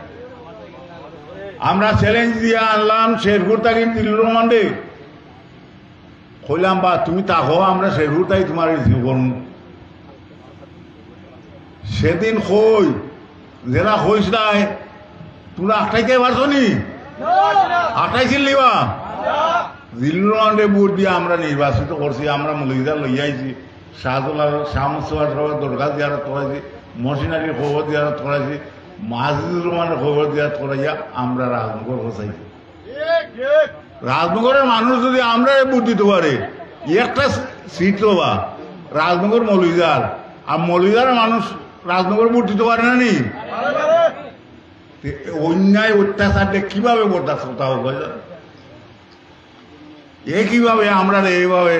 [SPEAKER 6] আমরা চ্যালেঞ্জ দিয়ে আনলাম শেরপুর থাকি দিল্লুর রহমানরে, কইলাম বা তুমি তাকো আমরা শেরপুর থাকি তোমার রিসিভ করুন। সেদিন কই যারা কইস নাই তোমরা আটটাইতে পারছো নি? আটটাইছিল নিবা? দিল্লুর রহমানরে ভোট দিয়ে আমরা নির্বাচিত করছি, আমরা মৌলভীদার লইয়া আইছি, শাহজুল্লাহ শামসুয়ার দরকার জিয়ারত করাইছি, মহসিন আলীর খবর জিয়ারত করাইছি, মাজিদুর রহমানের খবর জিয়ারত করাইয়া আমরা রাজনগর বসাইছি। রাজনগরের মানুষ যদি আমরা ভোট দিতে পারে, একটা সিট বা রাজনগর মৌলভীদার, আর মৌলভীদারের মানুষ রাজনগর ভোট দিতে পারে না নি? অন্যায় অত্যাচারটা কিভাবে বরদাস্ত করতে হবে? কিভাবে আমরা এইভাবে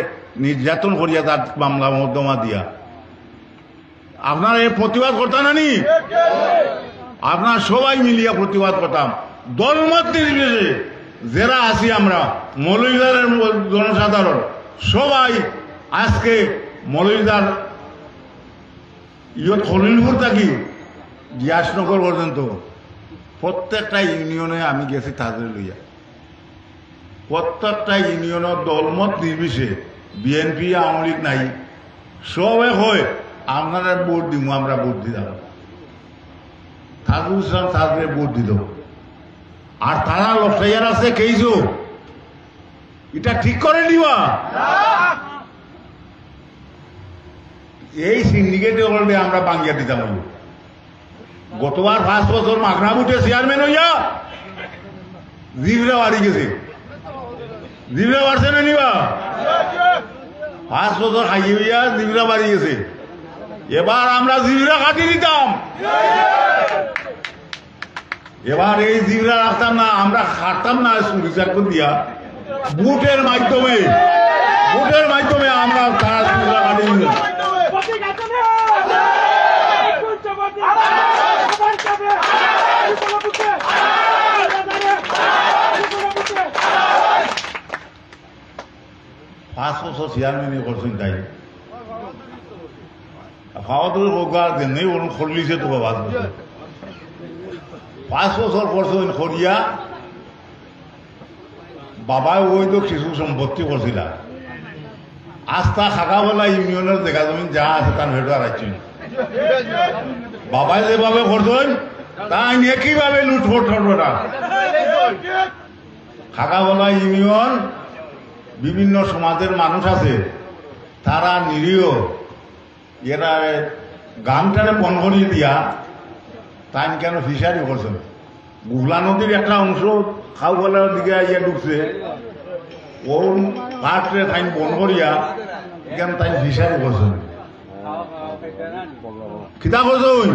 [SPEAKER 6] নির্যাতন করিয়া তার মামলা মোকদ্দমা দিয়া আপনারা এই প্রতিবাদ করতেন না নি? আপনার সবাই মিলিয়া প্রতিবাদ করতাম, দলমত নির্বিশেষে যারা আছি আমরা মৌলভীদারের জনসাধারণ সবাই আজকে মৌলভীদার ইয়ত খলিলপুর থাকি গিয়াসনগর পর্যন্ত প্রত্যেকটা ইউনিয়নে আমি গেছি তাদের লইয়া, প্রত্যেকটা ইউনিয়নের দলমত নির্বিশেষে বিএনপি আওয়ামী লীগ নাই, সবে হয় আপনারা ভোট দিব, আমরা ভোট দিলাম, তাজুল ইসলাম তাদের ভোট দিল, আর তারা লক্ষাইয়ার আছে কেইছো, এটা ঠিক করে নিবা? এই সিন্ডিকেটে বলবে আমরা বাঙ্গিয়া দিতাম। গতবার 5 বছর মাগনা বুটে চেয়ারম্যান হইয়া জিবরা বাড়ি গেছে, জিবরা বাড়ছে না নিবা? 5 বছর খাইয়ে হইয়া জিবরা বাড়ি গেছে, এবার আমরা জিবরা কাটি দিতাম, এবার এই জিবরা রাখতাম না, আমরা খাটতাম না সুরিচার দিয়া, বুটের মাধ্যমে আমরা তারা জিবরা কাটি দিতাম। পাঁচ বছর চেয়ারম্যানই করছেন, তাই খাওয়া তো নেই ওরকম খরলিছে তো 5 বছর, 5 বছর করছেন খরিয়া। বাবাই ওই তো কিছু সম্পত্তি করছিল, আস্থা খাকাবেলা ইউনিয়নের জায়গা জমিন যা আছে তার ভেটো হারাইছেন। বাবাই যেভাবে করছেন তাই একইভাবে লুটফট করবে না। খাকাবেলা ইউনিয়ন বিভিন্ন সমাজের মানুষ আছে, তারা নিরীহ, এরা গানটারে বন্ধ করিয়ে দিয়া তাই কেন ফিশারি করছেন। গুগলা নদীর একটা অংশ খাওয়ালার দিকে ইয়ে ঢুকছে, ওর পাটরে তাই বন্ধ করিয়া কেন তাই ফিশারি করছেন। কিতা করছেন?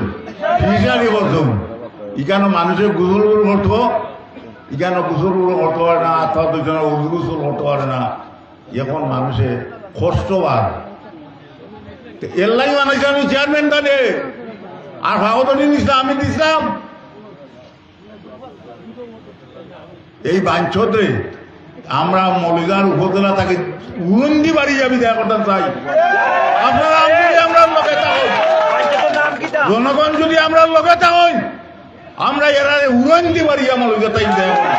[SPEAKER 6] ফিশারি করছেন। ইখানে মানুষের গুজল করতো, ইখানে গুজল করতে পারে না, আত্মীয় গুজল করতে পারে না, এখন মানুষে কষ্ট পায়। এর লাগে মানুষ আমি চেয়ারম্যান তাদের আর ভাগত নিস আমি দিছিলাম। এই বাঞ্ছদরে আমরা মৌলিকার উপজেলা তাকে উড়ন্দি বাড়ি যাবি দেখা করতে চাই। আপনারা আমরা লোকে থাকুন, জনগণ যদি আমরা লোকে থাকুন, আমরা এরা উড়ন্দি বাড়ি আমার লোকে তাই দেখা করি।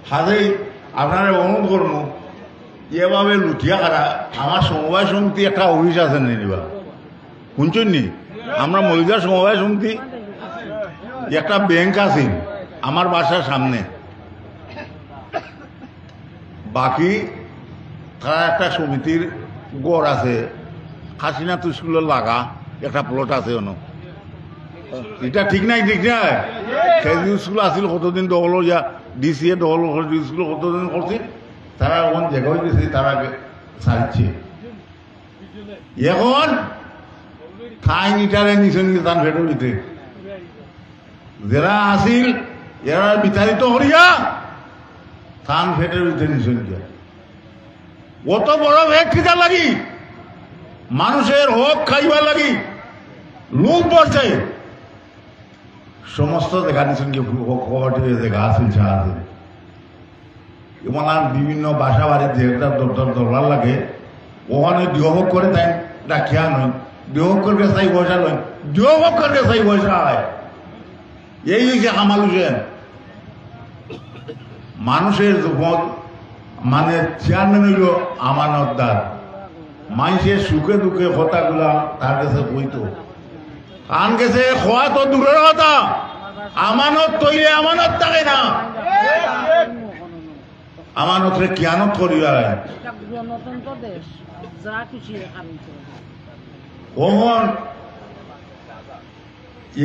[SPEAKER 6] হাতেই আপনারা অনুরোধ করবো এভাবে লুটিয়া খারা আমার সমবায় সমিতি একটা অফিস আছে নিবা শুনছেন নি? আমরা মৌলিকার সমবায় সমিতি একটা ব্যাংক আছে আমার বাসার সামনে, বাকি তারা একটা সমিতির গড় আছে হাসিনা স্কুলের লাগা একটা প্লট আছে অন্য। এটা ঠিক নাই, ঠিক নাই। খেজি স্কুল আসছিল কতদিন দখল যা ডিসিএ দখল স্কুল কতদিন করছে, তারা এখন জায়গায় দিয়েছে, তারা ছাড়ছে। এখন ঠাই নিটারে নিচে নিচে তান ফেটে দিতে যারা আসিল এরা বিতাড়িত হরিয়া থান ফেটের ভিতরে নিচে নিচে অত বড় ভেট খিদার লাগি মানুষের হক খাইবার লাগি লোক পড়ছে সমস্ত দেখা নিচ্ছেন কি জায়গা আছে যা আছে এবং আর বিভিন্ন বাসা বাড়ির যেটা দরকার লাগে ওখানে ডিহক করে তাই রাখিয়া নয়, ডিহক করবে চাই পয়সা নয়, ডিহক করবে চাই পয়সা হয়। এই হয়েছে কামাল হোসেন মানুষের মানে চেয়ারম্যান হইল আমানতদার, মানুষের সুখে দুঃখে কথাগুলা তার কাছে বইতো, কান গেছে খোয়া তো দূরের কথা, আমানত তৈরি আমানত থাকে না, আমানতরে কিয়ানত করিবা কখন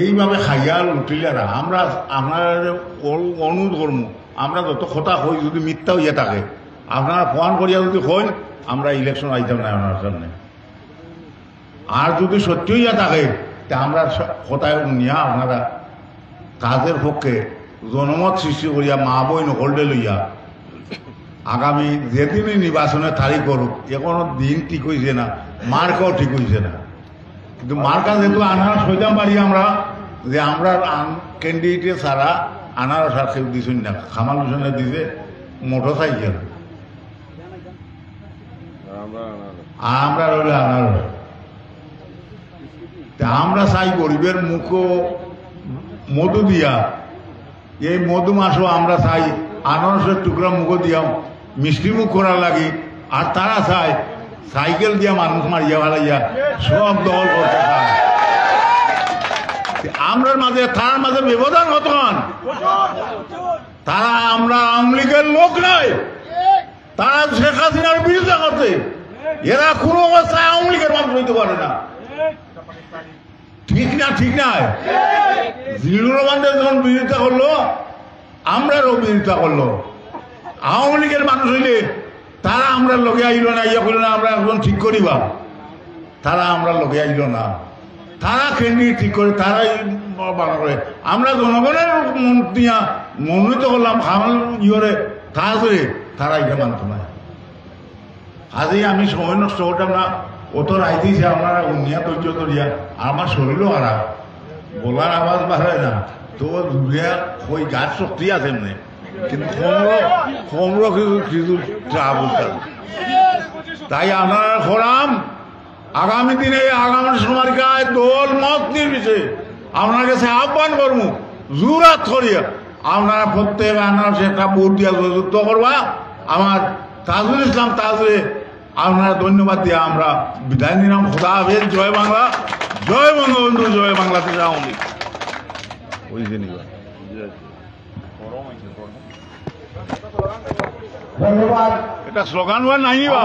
[SPEAKER 6] এইভাবে খাইয়া লুটিলারা আমরা আপনার অনুরোধ করবো আমরা যত কথা হই যদি মিথ্যা হইয়া থাকে আপনারা ফোন করিয়া যদি হন আমরা ইলেকশন আইতাম না আপনার সামনে, আর যদি সত্যি হইয়া থাকে তা আমরা কথায় নিয়া আপনারা কাজের পক্ষে জনমত সৃষ্টি করিয়া মা বই নকলডে লইয়া আগামী যেদিনই নির্বাচনের তারিখ করুক এখনো দিন ঠিক হয়েছে না, মার্কাও ঠিক হয়েছে না, কিন্তু মার্কা যেহেতু আনারস হইতাম পারি আমরা যে আমরা ক্যান্ডিডেটে ছাড়া আনারস আর কেউ দিছুন না, কামাল হোসেনে দিছে মোটর সাইকেল আমরা রইলে আনারস। আমরা চাই গরিবের মুখও মধু দিয়া, এই মধু মাসও আমরা চাই আনারসের টুকরা মুখো দিয়াও মিষ্টি মুখ করার লাগি, আর তারা চায় সাইকেল দিয়া মানুষ মারিয়া ফেলাইয়া সব দল করতে চায়। আমরার মাঝে তার মাঝে ব্যবধান কতক্ষণ, তারা আমরা আওয়ামী লীগের লোক নয়, তারা শেখ হাসিনার বিরুদ্ধে করছে, এরা কোনো অবস্থায় আওয়ামী লীগের মানুষ হইতে পারে না, ঠিক না? ঠিক নাই? জিল্লুর রহমানদের যখন বিরোধিতা করলো আমরাও বিরোধিতা করলো, আওয়ামী লীগের মানুষ হইলে তারা আমরা লগে আইল না, ইয়া করল না আমরা এখন ঠিক করিবা, তারা আমরা লগে আইল না, তারা ক্যান্ডিডেট ঠিক করে তারাই বানা করে, আমরা জনগণের দিয়া মনোনীত করলাম খামাল ইয়ে কাজরে, তারা এটা মানত না। আজই আমি সময় নষ্ট করতাম না, অত রাইতেছে আপনারা উন্নিয়া ধৈর্য ধরিয়া, আমার শরীরও খারাপ, বলার আওয়াজ বাড়ায় না, তো দূরিয়া ওই গাছ শক্তি আছে এমনি, কিন্তু কমরো কিছু বলতাম। তাই আপনারা খরাম আগামী দিনে আগামী সমাজকায় দল মত নির্বিশেষে আপনার কাছে আহ্বান করবো জোরাত করিয়া আপনারা প্রত্যেক আনারসে একটা ভোট দিয়া যুক্ত করবা। আমার তাজুল ইসলাম তাজুলে আপনারা ধন্যবাদ দিয়ে আমরা বিদায় নিলাম। খোদা হাফেজ। জয় বাংলা, জয় বঙ্গবন্ধু, জয় বাংলাদেশ আওয়ামী লীগ। ওই যে নিবা
[SPEAKER 2] ধন্যবাদ।
[SPEAKER 6] এটা স্লোগান ওয়ার নাই বা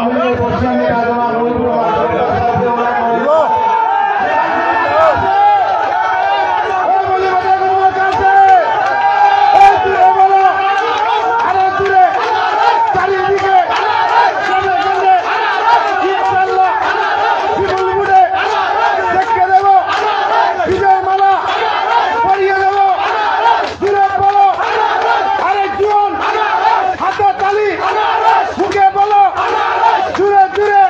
[SPEAKER 2] মুখে বলো জুড়ে জুড়ে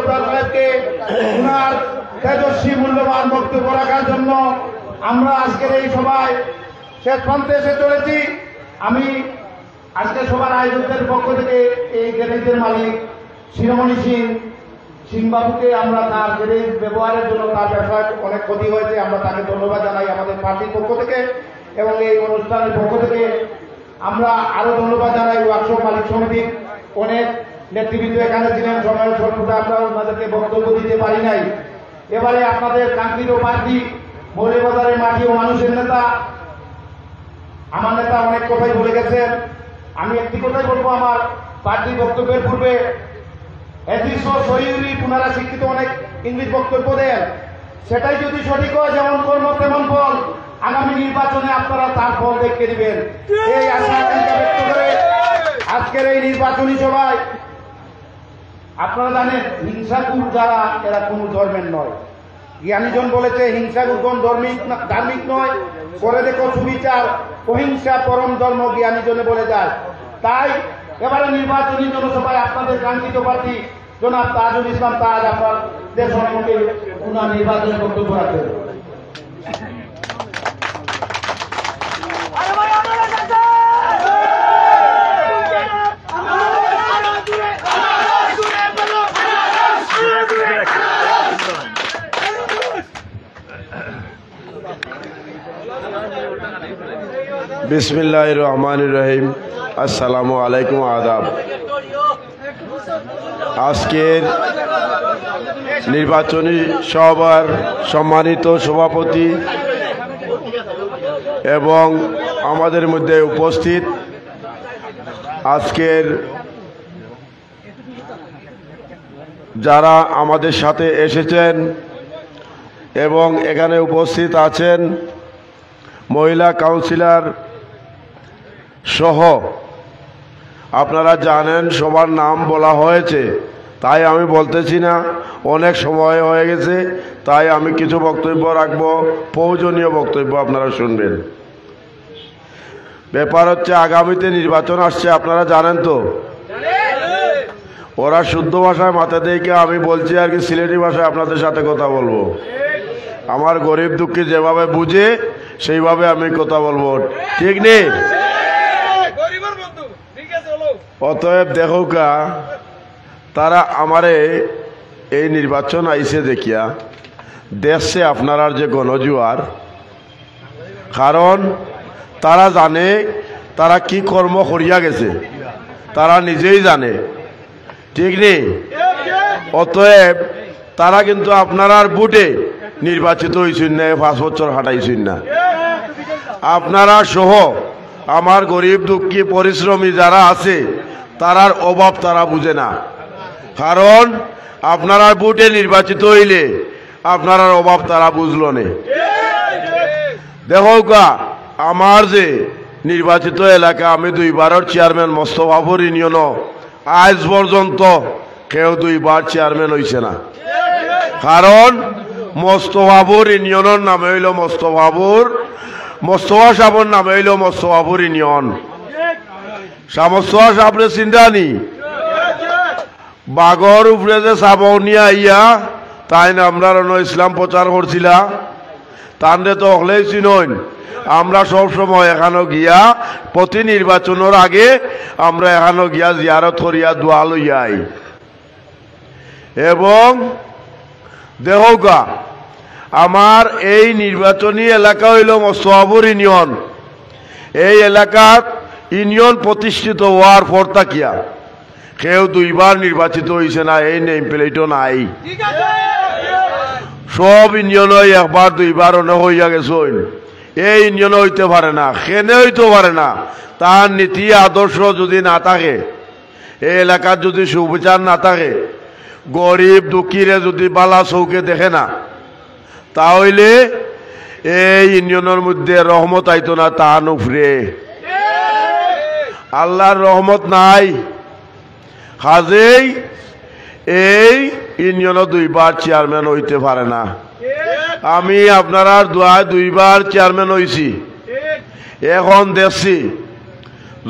[SPEAKER 2] তরফদার সাহেবকে ওনার তেজস্বী মূল্যবান বক্তব্য রাখার জন্য আমরা আজকের এই সভায় শেষ প্রান্তে এসে চলেছি। আমি আজকে সবার আয়োজকদের পক্ষ থেকে এই গ্যারেজের মালিক শিরোমণি সিংবাবুকে আমরা তার গ্যারেজ ব্যবহারের জন্য তার ব্যবসায় অনেক ক্ষতি হয়েছে, আমরা তাকে ধন্যবাদ জানাই আমাদের পার্টির পক্ষ থেকে এবং এই অনুষ্ঠানের পক্ষ থেকে। আমরা আরো ধন্যবাদ জানাই ওয়ার্কশপ মালিক সমিতির অনেক নেতৃবৃন্দ এখানে ছিলেন, সময়ের স্বল্পতা আমরা ওনাদেরকে বক্তব্য দিতে পারি নাই। এবারে আপনাদের কাঙ্ক্ষিত প্রার্থী মৌলভীবাজারের মাটি ও মানুষের নেতা, আমার নেতা অনেক কথাই বলে গেছেন, আমি একটি কথাই বলবো। আমার প্রার্থী বক্তব্যের পূর্বে পুনরা শিক্ষিত অনেক ইংলিশ বক্তব্য দেন, সেটাই যদি সঠিক হয় যেমন কর্ম তেমন ফল, আগামী নির্বাচনে আপনারা তার ফল দেখতে দিবেন এই আশা আকাঙ্ক্ষা ব্যক্ত করে আজকের এই নির্বাচনী সভায় আপনারা জানেন হিংসাকুর যারা এরা কোনো ধর্মের নয়। জ্ঞানীজন বলেছে হিংসাকুরগণ ধার্মিক নয়, করে দেখো সুবিচার অহিংসা পরম ধর্ম, জ্ঞানীজনে বলে যায়। তাই এবারে নির্বাচনী জনসভায় আপনাদের কাঙ্ক্ষিত প্রার্থী জনাব তাজুল ইসলাম তাজ আপনাদের সম্মুখে ওনার নির্বাচনী বক্তব্য রাখবেন।
[SPEAKER 7] বিসমিল্লাহির রহমানির রহিম। আসসালামু আলাইকুম, আদাব। আজকের নির্বাচনী সভার সম্মানিত সভাপতি এবং আমাদের মধ্যে উপস্থিত আজকের যারা আমাদের সাথে এসেছেন এবং এখানে উপস্থিত আছেন মহিলা কাউন্সিলর সহ, আপনারা জানেন সবার নাম বলা হয়েছে, তাই আমি বলতেছি না, অনেক সময় হয়ে গেছে, তাই আমি কিছু বক্তব্য রাখবো, প্রয়োজনীয় বক্তব্য আপনারা শুনবেন। ব্যাপার হচ্ছে আগামীতে নির্বাচন আসছে, আপনারা জানেন তো। ওরা শুদ্ধ ভাষায় মাথা দেখে আমি বলছি আর কি সিলেটি ভাষায় আপনাদের সাথে কথা বলবো। আমার গরিব দুঃখী যেভাবে বুঝে সেইভাবে আমি কথা বলবো, ঠিক নেই? অতএব দেখোকা তারা আমারে এই নির্বাচন আইসে দেখিয়া দেশে আপনার যে গণজোয়ার, কারণ তারা জানে তারা কি কর্ম করিয়া গেছে, তারা নিজেই জানে, ঠিক নেই? অতএব তারা কিন্তু আপনার বুটে নির্বাচিত হয়েছেন না, 5 বছর হাঁটাইছেন না। আপনারা সহ আমার গরিব দুঃখী পরিশ্রমী যারা আছে তারার অভাব তারা বুঝে না, কারণ আপনারা বুটে নির্বাচিত হইলে আপনার অভাব তারা বুঝলো না। দেখো কা আমার যে নির্বাচিত এলাকা, আমি 2বারের চেয়ারম্যান মোস্তফাপুর ইউনিয়ন, আজ পর্যন্ত কেউ 2বার চেয়ারম্যান হইছে না, কারণ মোস্তফাপুর ইউনিয়নের নামে হইল মোস্তফা সাহেবের নামে হইল মোস্তফাপুর ইউনিয়ন। মোস্তফা সাহেবরে চিন্তা নি, বাগর উপরে যে সাবও নিয়ে আইয়া তাই না আমরা ইসলাম প্রচার করছিলা, তানরে তো হলেই চিনন। আমরা সবসময় এখানে গিয়া প্রতি নির্বাচনের আগে আমরা এখানে গিয়া জিয়ারত করিয়া দোয়া লইয়াই। এবং দেখোগা আমার এই নির্বাচনী এলাকা হইল মোস্তফাপুর ইউনিয়ন। এই এলাকাত ইউনিয়ন প্রতিষ্ঠিত হওয়ার পর তাকিয়া কেউ 2বার নির্বাচিত হয়েছে না, এই নেম প্লেটও নাই। সব ইউনিয়ন 1বার 2বার অনেক হইয়া গেছে, এই ইউনিয়ন হইতে পারে না, কেনে হইতে পারে না। তার নীতি আদর্শ যদি না থাকে, এই এলাকার যদি সুবিচার না থাকে, গরিব দুঃখীরে যদি বালা চৌকে দেখে না, তাহলে এই ইউনিয়নের মধ্যে রহমত আইতো না, তা নুফরে আল্লাহর রহমত নাই। কাজেই এই ইউনিয়নে 2বার চেয়ারম্যান হইতে পারে না। আমি আপনারা দোয়ায় 2বার চেয়ারম্যান হইছি। এখন দেখছি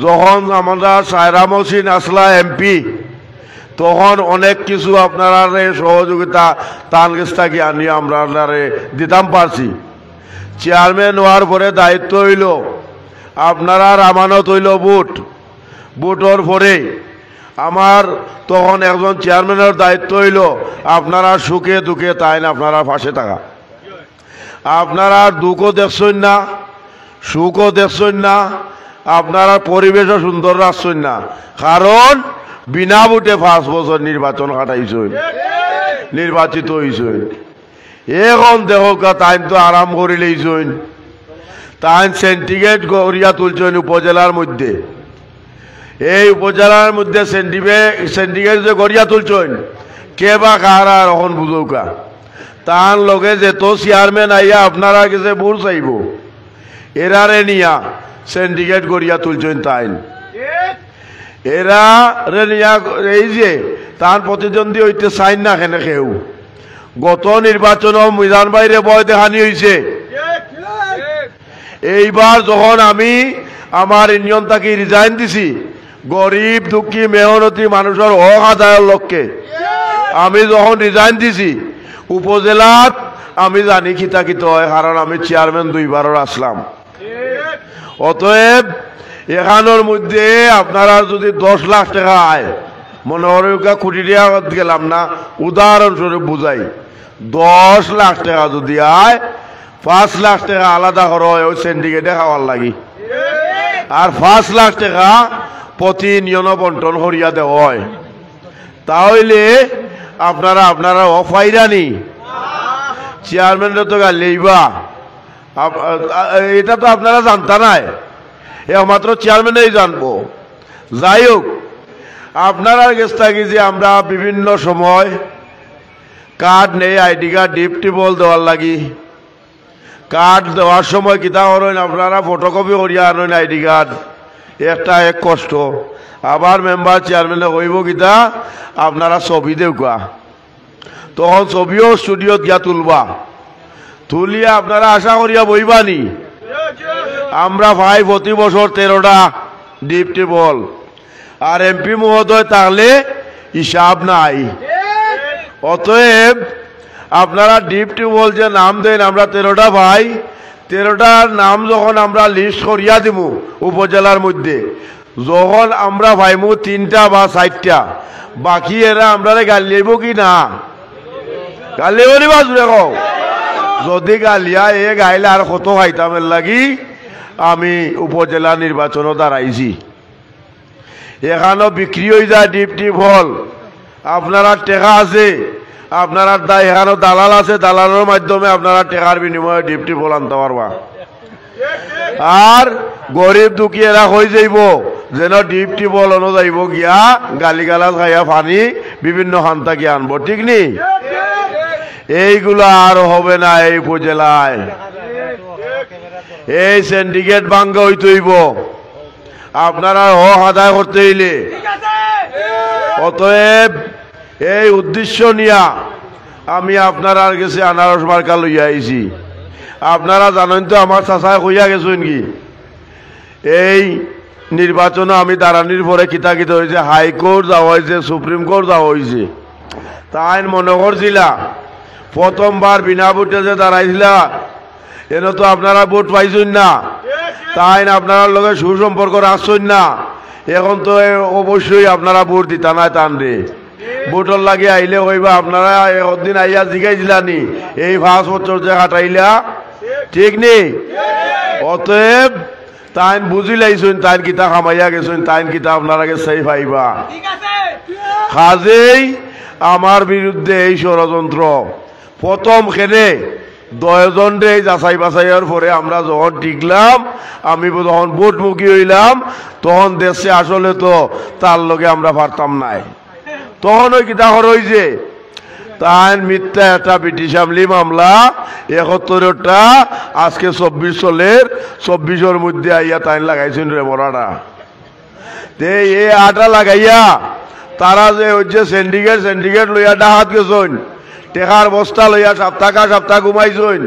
[SPEAKER 7] যখন আমরা সায়রা মহসিন আসলা এমপি, তখন অনেক কিছু আপনারা সহযোগিতা তান কাছ থেকে আনি আমরা দিতাম পারছি। চেয়ারম্যান হওয়ার পরে দায়িত্ব হইল আপনারা আমানত হইল বুটর পরে আমার তখন একজন চেয়ারম্যানের দায়িত্ব হইল আপনারা সুখে দুঃখে তাই না আপনারা পাশে থাকা। আপনারা দুঃখও দেখছেন না, সুখও দেখছেন না, আপনারা পরিবেশও সুন্দর রাখছেন না, কারণ বিনা ভোটে 5 বছর নির্বাচন কাটাইছেন, নির্বাচিত হয়েছেন। এখন দেখো তাই তো আরাম করে লইছেন, তাই সেন্টিগ্রেড করিয়া তুলছেন উপজেলার মধ্যে। এই উপজেলার মধ্যে সেন্টিগ্রেড যে গড়িয়া তুলছেন কে বা কারা এখন বুঝৌকা, তার লগে যেত চেয়ারম্যান আইয়া আপনারা কাছে ভোট চাইব, এরারে নিয়া সেন্টিগ্রেড গড়িয়া তুলছেন। তাই এরা রে নিয়া এই যে তার প্রতিদ্বন্দ্বী হইতে চাইন না কেন কেউ। গত নির্বাচন মিজান বাইরে ভয় দেখানি হয়েছে। এইবার যখন আমি আমার ইউনিয়ন থেকে রিজাইন দিছি, গরিব দুঃখী মেহনতি মানুষের হক আদায়ের লক্ষ্যে আমি যখন রিজাইন দিছি, উপজেলাত আমি জানি খিতাকিত হয়, কারণ আমি চেয়ারম্যান 2 বারের আসলাম। অতএব এখানোর মধ্যে আপনারা যদি 10 লাখ টাকা আয়, মনে হয় কোটি টাকা গেলাম না, উদাহরণস্বরূপ বুঝাই, 10 লাখ টাকা যদি আয়, 5 লাখ টাকা আলাদা করা হয় ওই সিন্ডিকেটে খাওয়ার লাগি, আর 5 লাখ টাকা প্রতি ইউনিয়ন বন্টন করিয়া দেওয়া হয়। তাহলে আপনারা অফাইরানি চেয়ারম্যানরা তো গালিবা, এটা তো আপনারা জানতা নাই, একমাত্র চেয়ারম্যানই জানবো। যাই হোক, আপনারা কাছ থেকে যে আমরা বিভিন্ন সময় কার্ড নেই, আইডি কার্ড ডিপটিবল দেওয়ার লাগি, কার্ড দেওয়ার সময় কিতা করেন আপনারা ফটোকপি করিয়া আনেন আইডি কার্ড, একটা এক কষ্ট। আবার মেম্বার চেয়ারম্যানে কইব কিতা আপনারা ছবি দেওয়া, তখন ছবিও স্টুডিওত গিয়া তুলবা, তুলিয়া আপনারা আশা করিয়া বইবানি। আমরা ভাই প্রতি বছর 13টা ডিপটিবল, আর এমপি মহোদয় তাহলে হিসাব নাই। অতএব আপনারা ডিপটিবল যে নাম দেন, আমরা 13টা ভাই, 13টার নাম যখন আমরা লিস্ট করিয়া দিব উপজেলার মধ্যে, যখন আমরা ভাইমু 3টা বা 4টা, বাকি এরা আমরা গালিয়াইব কি না? গালিয়াইব নি বাজু দেখো, যদি গালিয়া এ গাইলে আর কত খাইতামের লাগি আমি উপজেলা নির্বাচনও দাঁড়াইছি। এখানেও বিক্রি হয়ে যায় ডিপটিবল, আপনারা টেকা আছে, আপনারা এখানেও দালাল আছে, দালালের মাধ্যমে আপনারা টেকার বিনিময়ে ডিপটিবল আনতে পারবা। আর গরিব দুঃখী এরা হয়ে যাইব যেন ডিপটিবল অনো যাইব গিয়া গালিগালাজ খাইয়া পানি বিভিন্ন হান্তা গিয়ে আনবো, ঠিক নেই? এইগুলো আর হবে না এই উপজেলায়। এই সিন্ডিকেট ভাঙ্গা হইতে হইব, আপনারা হক আদায় করতে হইলে। অতএব এই উদ্দেশ্য নিয়া আমি আপনারা কাছে আনারস মার্কা লইয়া আইছি। আপনারা জানেন তো আমার চাচায় কইয়া গেছেন কি, এই নির্বাচনে আমি দাঁড়ানির পরে কিতাকিত হয়েছে, হাইকোর্ট যাওয়া হয়েছে, সুপ্রিম কোর্ট যাওয়া হয়েছে। তাই মনে করছিলা প্রথমবার বিনা ভোটে যে দাঁড়াইছিলা, এনে তো আপনারা ভোট পাইছেন না, তাই আপনার লগে সুসম্পর্ক রাখছেন না। এখন তো অবশ্যই আপনারা ভোট দিতা নাই টান রে, ভোটর লাগে আইলে হইবা আপনারা একদিন আইয়া জিগাইছিলানি এই 5 বছর যে কাটাইলা, ঠিক নেই? অতএব তাই বুঝি লাইছেন, তাই কিতা খামাইয়া গেছেন, তাই কিতা আপনারা সেই পাইবা। কাজেই আমার বিরুদ্ধে এই ষড়যন্ত্র প্রথম খেলে 10 জন যাচাই বাছাইয়ের পরে আমরা যখন টিকলাম, আমি যখন ভোটমুখী হইলাম, তখন দেশে আসলে তো তার লগে আমরা পারতাম নাই। তখন ওই কিতা হয়েছে, তাই মিথ্যা একটা ব্রিটিশ আমলি মামলা 71টা, আজকে 24 চলের, 24-এর মধ্যে আইয়া তাই লাগাইছেন রে মরাটা। এই আটা লাগাইয়া তারা যে ওই যে সিন্ডিকেট লইয়া ডাহাত গেছেন, টেকার বস্তা লইয়া সপ্তাহ ঘুমাইছেন।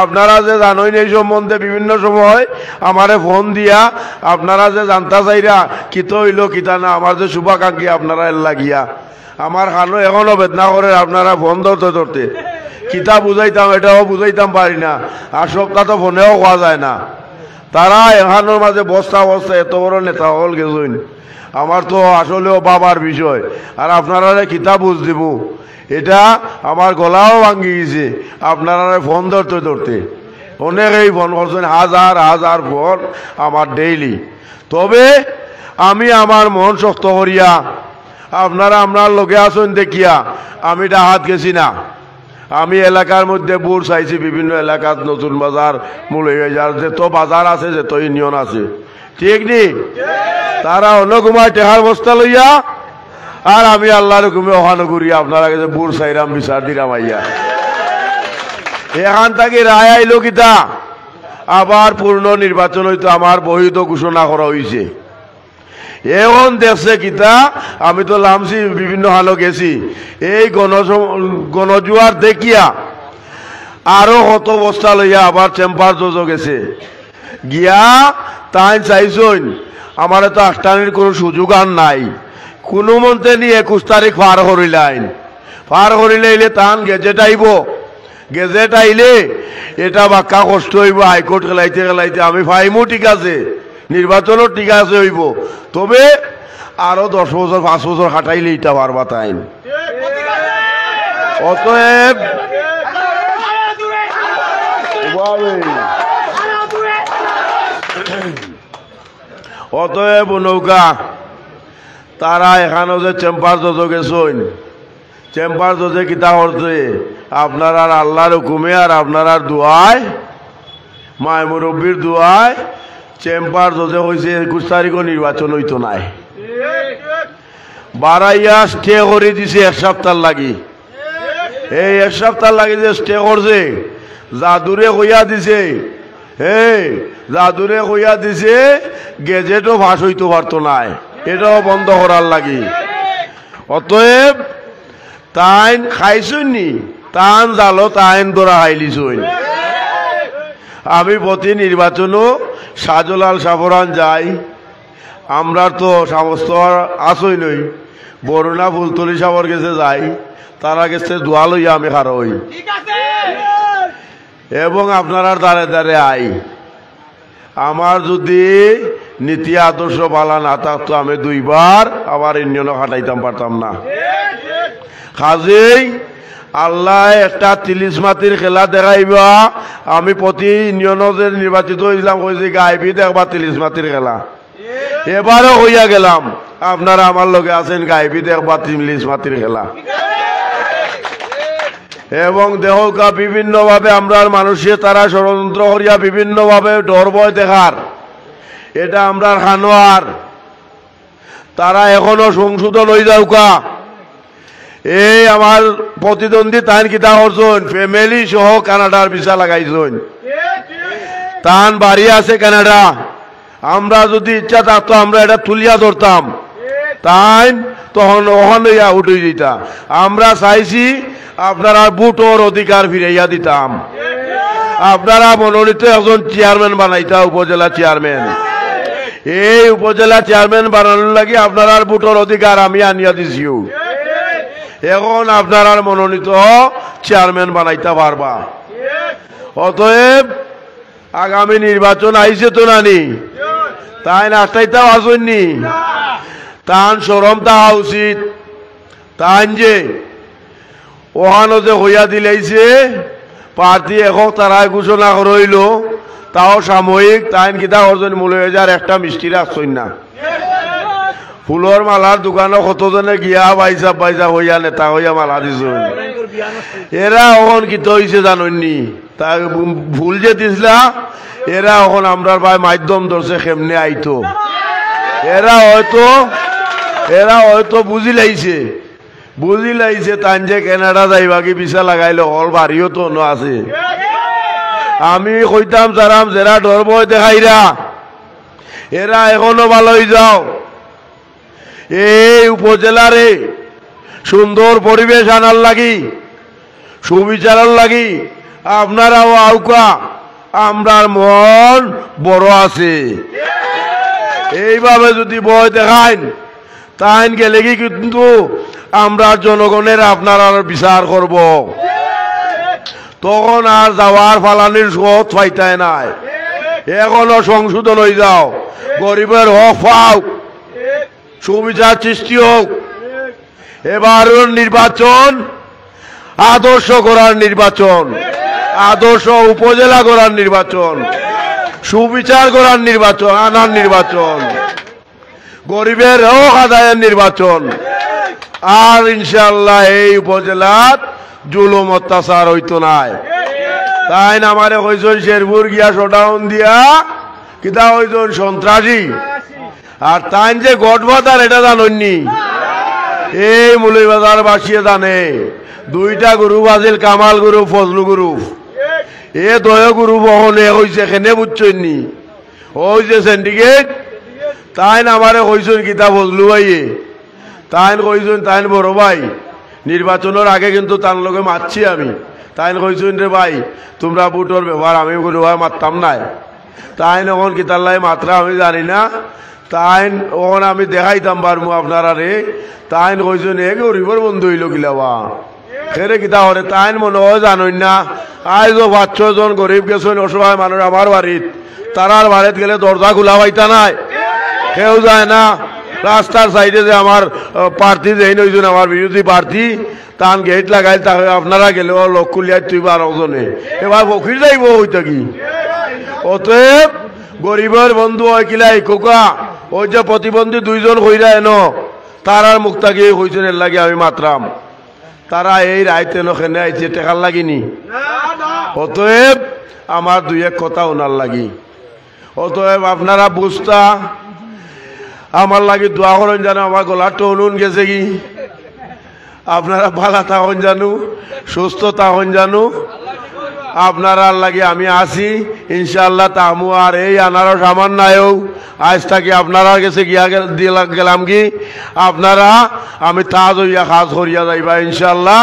[SPEAKER 7] আপনারা যে জানেন এই সম্বন্ধে বিভিন্ন সময় আমারে ফোন দিয়া আপনারা যে জানতা চাইরা কিত হইল কিতা না, আমার যে শুভাকাঙ্ক্ষী আপনারা এর লাগিয়া আমার খানো এখনো বেদনা করে আপনারা ফোন ধরতে ধরতে কিতা বুঝাইতাম এটাও বুঝাইতাম পারি না আর সপ্তাহ তো ফোনেও খাওয়া যায় না তারা এখানোর মাঝে বস্তা বস্তা এত বড় নেতা হল গেছইন আমার তো আসলেও বাবার বিষয় আর আপনারা কিতা বুঝ দিব এটা আমার গলাও ভাঙ্গি গেছে আপনারা ফোন ধরতে ধরতে অনেকেই ফোন করছেন হাজার হাজার ফোন আমার ডেইলি তবে আমি আমার মন শক্ত করিয়া আপনারা আপনার লোকে আসুন দেখিয়া আমি ডাহাত গেছি না আমি এলাকার মধ্যে বুড় চাইছি বিভিন্ন এলাকাত নতুন বাজার মৌলভীবাজার যত বাজার আছে যত ইউনিয়ন আছে ঠিক নি তারা অন্য কুমার টেহার বস্তা লইয়া আর আমি আল্লাহর হুকুমে ওখানে করিয়া আপনারা কাছে বুড় চাইরাম বিচার দিলাম আইয়া এখান থেকে রায় আইল কিতা আবার পূর্ণ নির্বাচন হইতো আমার বহিত ঘোষণা করা হয়েছে এখন দেখছে কিতা আমি তো লামছি বিভিন্ন হালো গেছি এই গণজুয়ার দেখিয়া আরো কত বস্তা লইয়া আবার চেম্বার জজ গেছে গিয়া তাই চাইছইন আমার তো আষ্টানির কোনো সুযোগ আর নাই কোনো মন্ত্রে নিয়ে 21 তারিখ পার করিলে তান গেজেট আইব গেজেট আইলে এটা বাক্কা কষ্ট হইব হাইকোর্ট খেলাইতে খেলাইতে আমি ফাইমু ঠিক আছে নির্বাচনও ঠিক আছে হইব তবে আরো 10 বছর 5 বছর হাঁটাইলে এটা পারবা তাইন অতএব নৌকা তারা এখানে যে চেম্বার জজ গেছেন চেম্বার জজে কিতা করছে আপনার আর আল্লাহর হুকুমে আর আপনার আর দোয়ায় মায় মুরব্বীর দোয়ায় চেম্বার জজে হয়েছে 21 তারিখও নির্বাচন হইতো নাই বাড়াইয়া স্টে করে দিছে 1 সপ্তাহ লাগি এই 1 সপ্তাহ লাগি যে স্টে করছে জাদুরে কইয়া দিছে জাদুরে কইয়া দিছে গেজেটও ফাঁস হইতে পারতো নাই এটাও বন্ধ করার লাগি অতএব তাইন খাইছুনি তান জালো তাইন দরা খাইলিছুন আমি প্রতি নির্বাচনও সাজলাল সাফরান যাই আমরা তো সমস্ত আসই নই বরুণা ফুলতলি সাবর গেছে যাই তারা গেছে দোয়া লইয়া আমি খার হই এবং আপনার দ্বারে দ্বারে আই আমার যদি নীতি আদর্শ বালা না থাকতো আমি 2 বার আবার ইউনিয়নও খাটাইতাম পারতাম না কাজেই আল্লাহ একটা 30 মাতির খেলা দেখাইবা আমি প্রতি ইউনিয়নে নির্বাচিত হয়েছিলাম কইছি গাইবি দেখবা 30 মাতির খেলা এবারও হইয়া গেলাম আপনারা আমার লগে আছেন গাইবি দেখবা 30 মাতির খেলা এবং দেহকা বিভিন্নভাবে আমরার মানুষে তারা ষড়যন্ত্র করিয়া বিভিন্নভাবে ডর ভয় দেখার এটা আমরার খানোয়ার তারা এখনো সংশোধন হয়ে যাওকা এই আমার প্রতিদ্বন্দ্বী তান কিতা করছেন ফ্যামিলি সহ কানাডার ভিসা লাগাইছেন তান বাড়ি আছে কানাডা আমরা যদি ইচ্ছা থাকতো আমরা এটা তুলিয়া ধরতাম তাই তখন ওখানে আউট হয়ে যেতাম আমরা চাইছি আপনারা বুটোর অধিকার ফিরাইয়া দিতাম আপনারা মনোনীত একজন চেয়ারম্যান বানাইতা উপজেলা চেয়ারম্যান এই উপজেলা চেয়ারম্যান বানানোর লাগি আপনারা বুটোর অধিকার আমি আনিয়া দিছিও এখন আপনারা মনোনীত চেয়ারম্যান বানাইতে পারবা অতএব আগামী নির্বাচন আইছে তো নানি তাই নাস্তাইতেও আসেননি তান সরম তাহা উচিত তান যে ওখানো যে হইয়া দিলাইছে প্রার্থী এখন তারা ঘোষণা রইল তাও সাময়িক তাইন কিতা অর্জন মৌলভীবাজার একটা মিষ্টি রাখছই না ফুলর মালার দোকানে কতজনে গিয়া বাইসা হইয়া নেতা হইয়া মালা দিছ এরা এখন কিত হয়েছে জাননি তা ভুল যে দিছিলা এরা এখন আমরার ভাই মাধ্যম ধরছে কেমনে আইতো এরা হয়তো বুঝি লাইছে তান যে কানাডা যাইবা কি ভিসা লাগাইলে হল বাড়িও তো আছে আমি কইতাম যারাম যারা ডর ভয় দেখাইরা এরা এখনো ভালো হয়ে যাও এই উপজেলারে সুন্দর পরিবেশ আনার লাগি সুবিচারের লাগি আপনারাও আউকা আমরার মন বড় আছে এইভাবে যদি ভয় দেখাইন তাই গেলে কি কিন্তু আমরা জনগণের আপনার আর বিচার করব, তখন আর যাওয়ার ফালানির সৎ পাইতাই নাই। এখনো সংশোধন হয়ে যাও, গরিবের হক পাও, সুবিচার সৃষ্টি হোক। এবার নির্বাচন আদর্শ করার নির্বাচন, আদর্শ উপজেলা করার নির্বাচন, সুবিচার করার নির্বাচন, আনার নির্বাচন, গরিবের হক আদায়ের নির্বাচন। আর ইনশাআল্লাহ এই উপজেলার জুলুম অত্যাচার হইতো নাই। তাই না আমারে হইজন শেরপুর গিয়া শোডাউন দিয়া কিতা হইজন সন্ত্রাসী, আর তাই যে গডবাদার এটা জাননি, এই মৌলভীবাজার বাসিয়ে জানে। দুইটা গ্রুপ আছিল, কামাল গ্রুপ, ফজলু গ্রুপ। এ দয় গ্রুপ ওখানে হয়েছে, এখানে বুঝছেননি ওই যে সিন্ডিকেট। তাই আমারে কইছেন কিতা ফজলু ভাইয়ে, তাই কইছেন তাই বড় ভাই নির্বাচনের আগে কিন্তু তার লগে মারছি আমি। তাই কইছেন রে ভাই তোমরা বুটোর ব্যবহার, আমি কোনো ভাই মারতাম নাই। তাই ওখান কিতার লাই মাত্রা আমি জানি না, তাই ওখানে আমি দেখাইতাম পারবো আপনারা রে। তাই কইছেন এ গরিবর বন্ধু হইল কিলাবা খেরে কিতা হরে। তাই মনে হয় জানই না, আজও 5-6 জন গরিব গেছেন অসহায় মানুষ আমার বাড়িত, তারার বাড়িত গেলে দরজা খোলা পাইতা নাই, কেউ যায় না। রাস্তার সাইডে যে আমার প্রার্থী যে হইছেন আমার বিরোধী প্রার্থী, তান গেট লাগাই, তাহলে আপনারা গেলেও লোক খুলিয়াই তুই 12 জনে, এবার ফকির যাইব হইতা কি। অতএব গরিবের বন্ধু হয় কিলাই কোকা, ওই যে প্রতিবন্ধী 2 জন হইরা এনো, তারার মুখ তাকিয়ে হইছেন এর লাগে আমি মাত্রাম। তারা এই রাইতে নখেনে আইছে টেকার লাগিনি। অতএব আমার 2-1 কথা ওনার লাগি। অতএব আপনারা বুঝতা আমার লাগি দোয়া করেন জানো, আমার গলার টোনুন গেছে কি, আপনারা ভালো থাকুন জানু, সুস্থ থাকুন জানু। আপনারা লাগে আমি আসি ইনশাআল্লাহ। তামু আর এই আনারও সামান নাইও, আজ থাকি আপনারা গেছে গিয়া গেলাম কি আপনারা আমি তাজ হইয়া কাজ করিয়া যাইবা ইনশাআল্লাহ।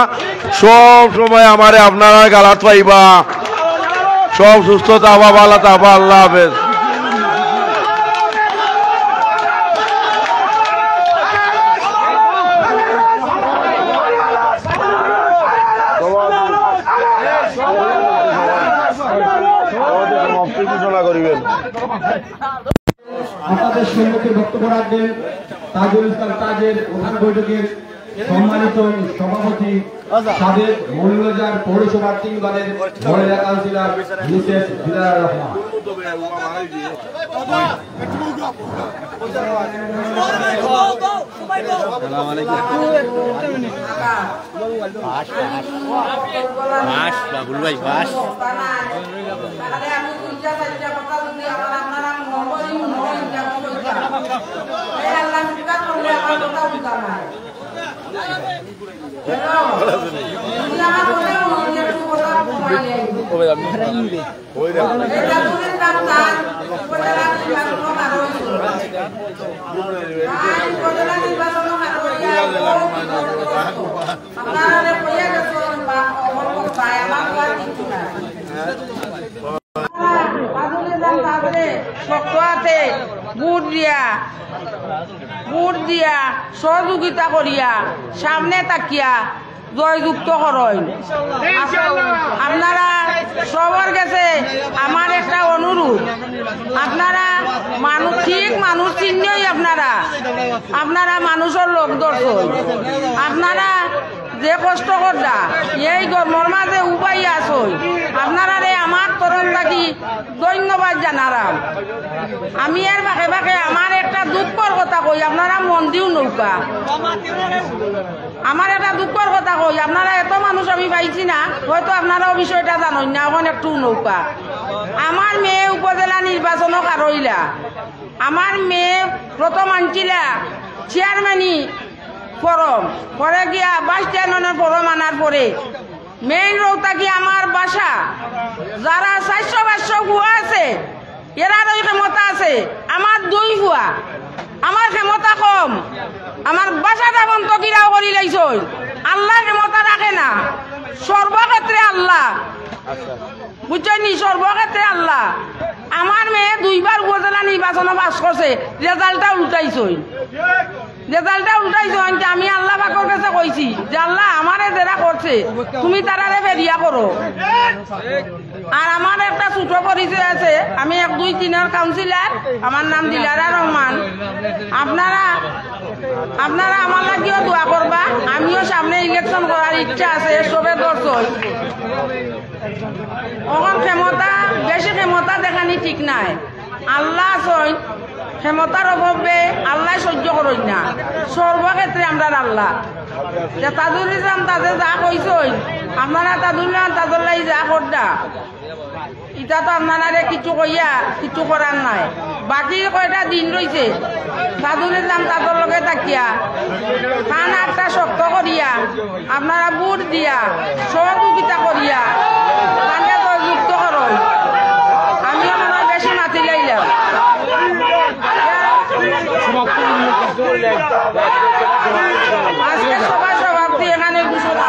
[SPEAKER 7] সব সময় আমারে আপনারা গালাত পাইবা, সব সুস্থ থাকবা, ভালো থাকবা। আল্লাহ হাফেজ।
[SPEAKER 2] আপনাদের সম্মুখে বক্তব্য রাখবেন তাজুল ইসলাম তাজের প্রধান বৈঠকের সম্মানিত সভাপতি, সাবেক মৌলভীবাজার পৌরসভার 3 বারের মহিলা councillor Mrs Dilara Rahman.
[SPEAKER 8] Vote দিয়া সহযোগিতা করিয়া সামনে তাকিয়া জয়যুক্ত করেন। আপনারা সবার কাছে আমার একটা অনুরোধ, আপনারা মানুষ ঠিক মানুষ চিহ্নই, আপনারা মানুষের লোক দর্শন, আপনারা যে কষ্ট কররা এই গরমের মাঝে উপায় আসই, আপনারা আমার তরফ থাকি ধন্যবাদ জানালাম। আমি এর বাকে বাকে আমার একটা দুঃখর কথা কই, আপনারা মন দিও নৌকা। আমার একটা দুঃখর কথা কই, আপনারা এত মানুষ আমি পাইছি না, হয়তো আপনারাও বিষয়টা জানেন না, এখন একটু নৌকা। আমার মেয়ে উপজেলা নির্বাচনও কারইলা, আমার মেয়ে প্রথম আনছিলা চেয়ারম্যানই ফরম, পরে গিয়া 22 ফরম আনার পরে মেইন রোডটা কি আমার বাসা, যারা 400-500 ভুয়া আছে এরার ওই ক্ষমতা আছে, আমার 2 ভুয়া, আমার ক্ষমতা কম, আমার বাসাটা বন্ধ কিরাও করি লাইছ। আল্লাহ ক্ষমতা রাখে না, সর্বক্ষেত্রে আল্লাহ, বুঝছেন, সর্বক্ষেত্রে আল্লাহ। আমার মেয়ে 2 বার উপজেলা নির্বাচনে পাস করছে, রেজাল্টটা উল্টাইছ। রেজাল্টটা উল্টাইছো যে আমি আল্লাহ পাকের কাছে কইছি যে আল্লাহ আমারে যারা করছে তুমি তারারে ফেরিয়া করো। আর আমার একটা ছোট পরিচয় আছে, আমি 1, 2, 3 কাউন্সিলর, আমার নাম দিলারা রহমান। আপনারা আমার লাগিও দোয়া করবা, আমিও সামনে ইলেকশন করার ইচ্ছা আছে, সবে দর্শক এখন বেশি ক্ষমতা দেখানি ঠিক নাই। আল্লাহ আছেন, ক্ষমতার অভাবে আল্লাহ সহ্য করেন না, সর্বক্ষেত্রে আমরা আল্লাহ। তাজুল ইসলাম তাদের যা কইসই আপনারা তাজুল তাজুল্লাহ যা করদা এটা তো আপনারা কিছু কইয়া কিছু করার নাই। বাকি কয়টা দিন রয়েছে তাজুল ইসলাম তাদের লগে থাকিয়া খান আটটা শক্ত করিয়া আপনারা বুট দিয়া সহযোগিতা করিয়া তাকে যুক্ত করুন। আমিও মনে হয় বেশি মাতি লাইলাম। আজকে সবাই সভাপতি এখানে ঘোষণা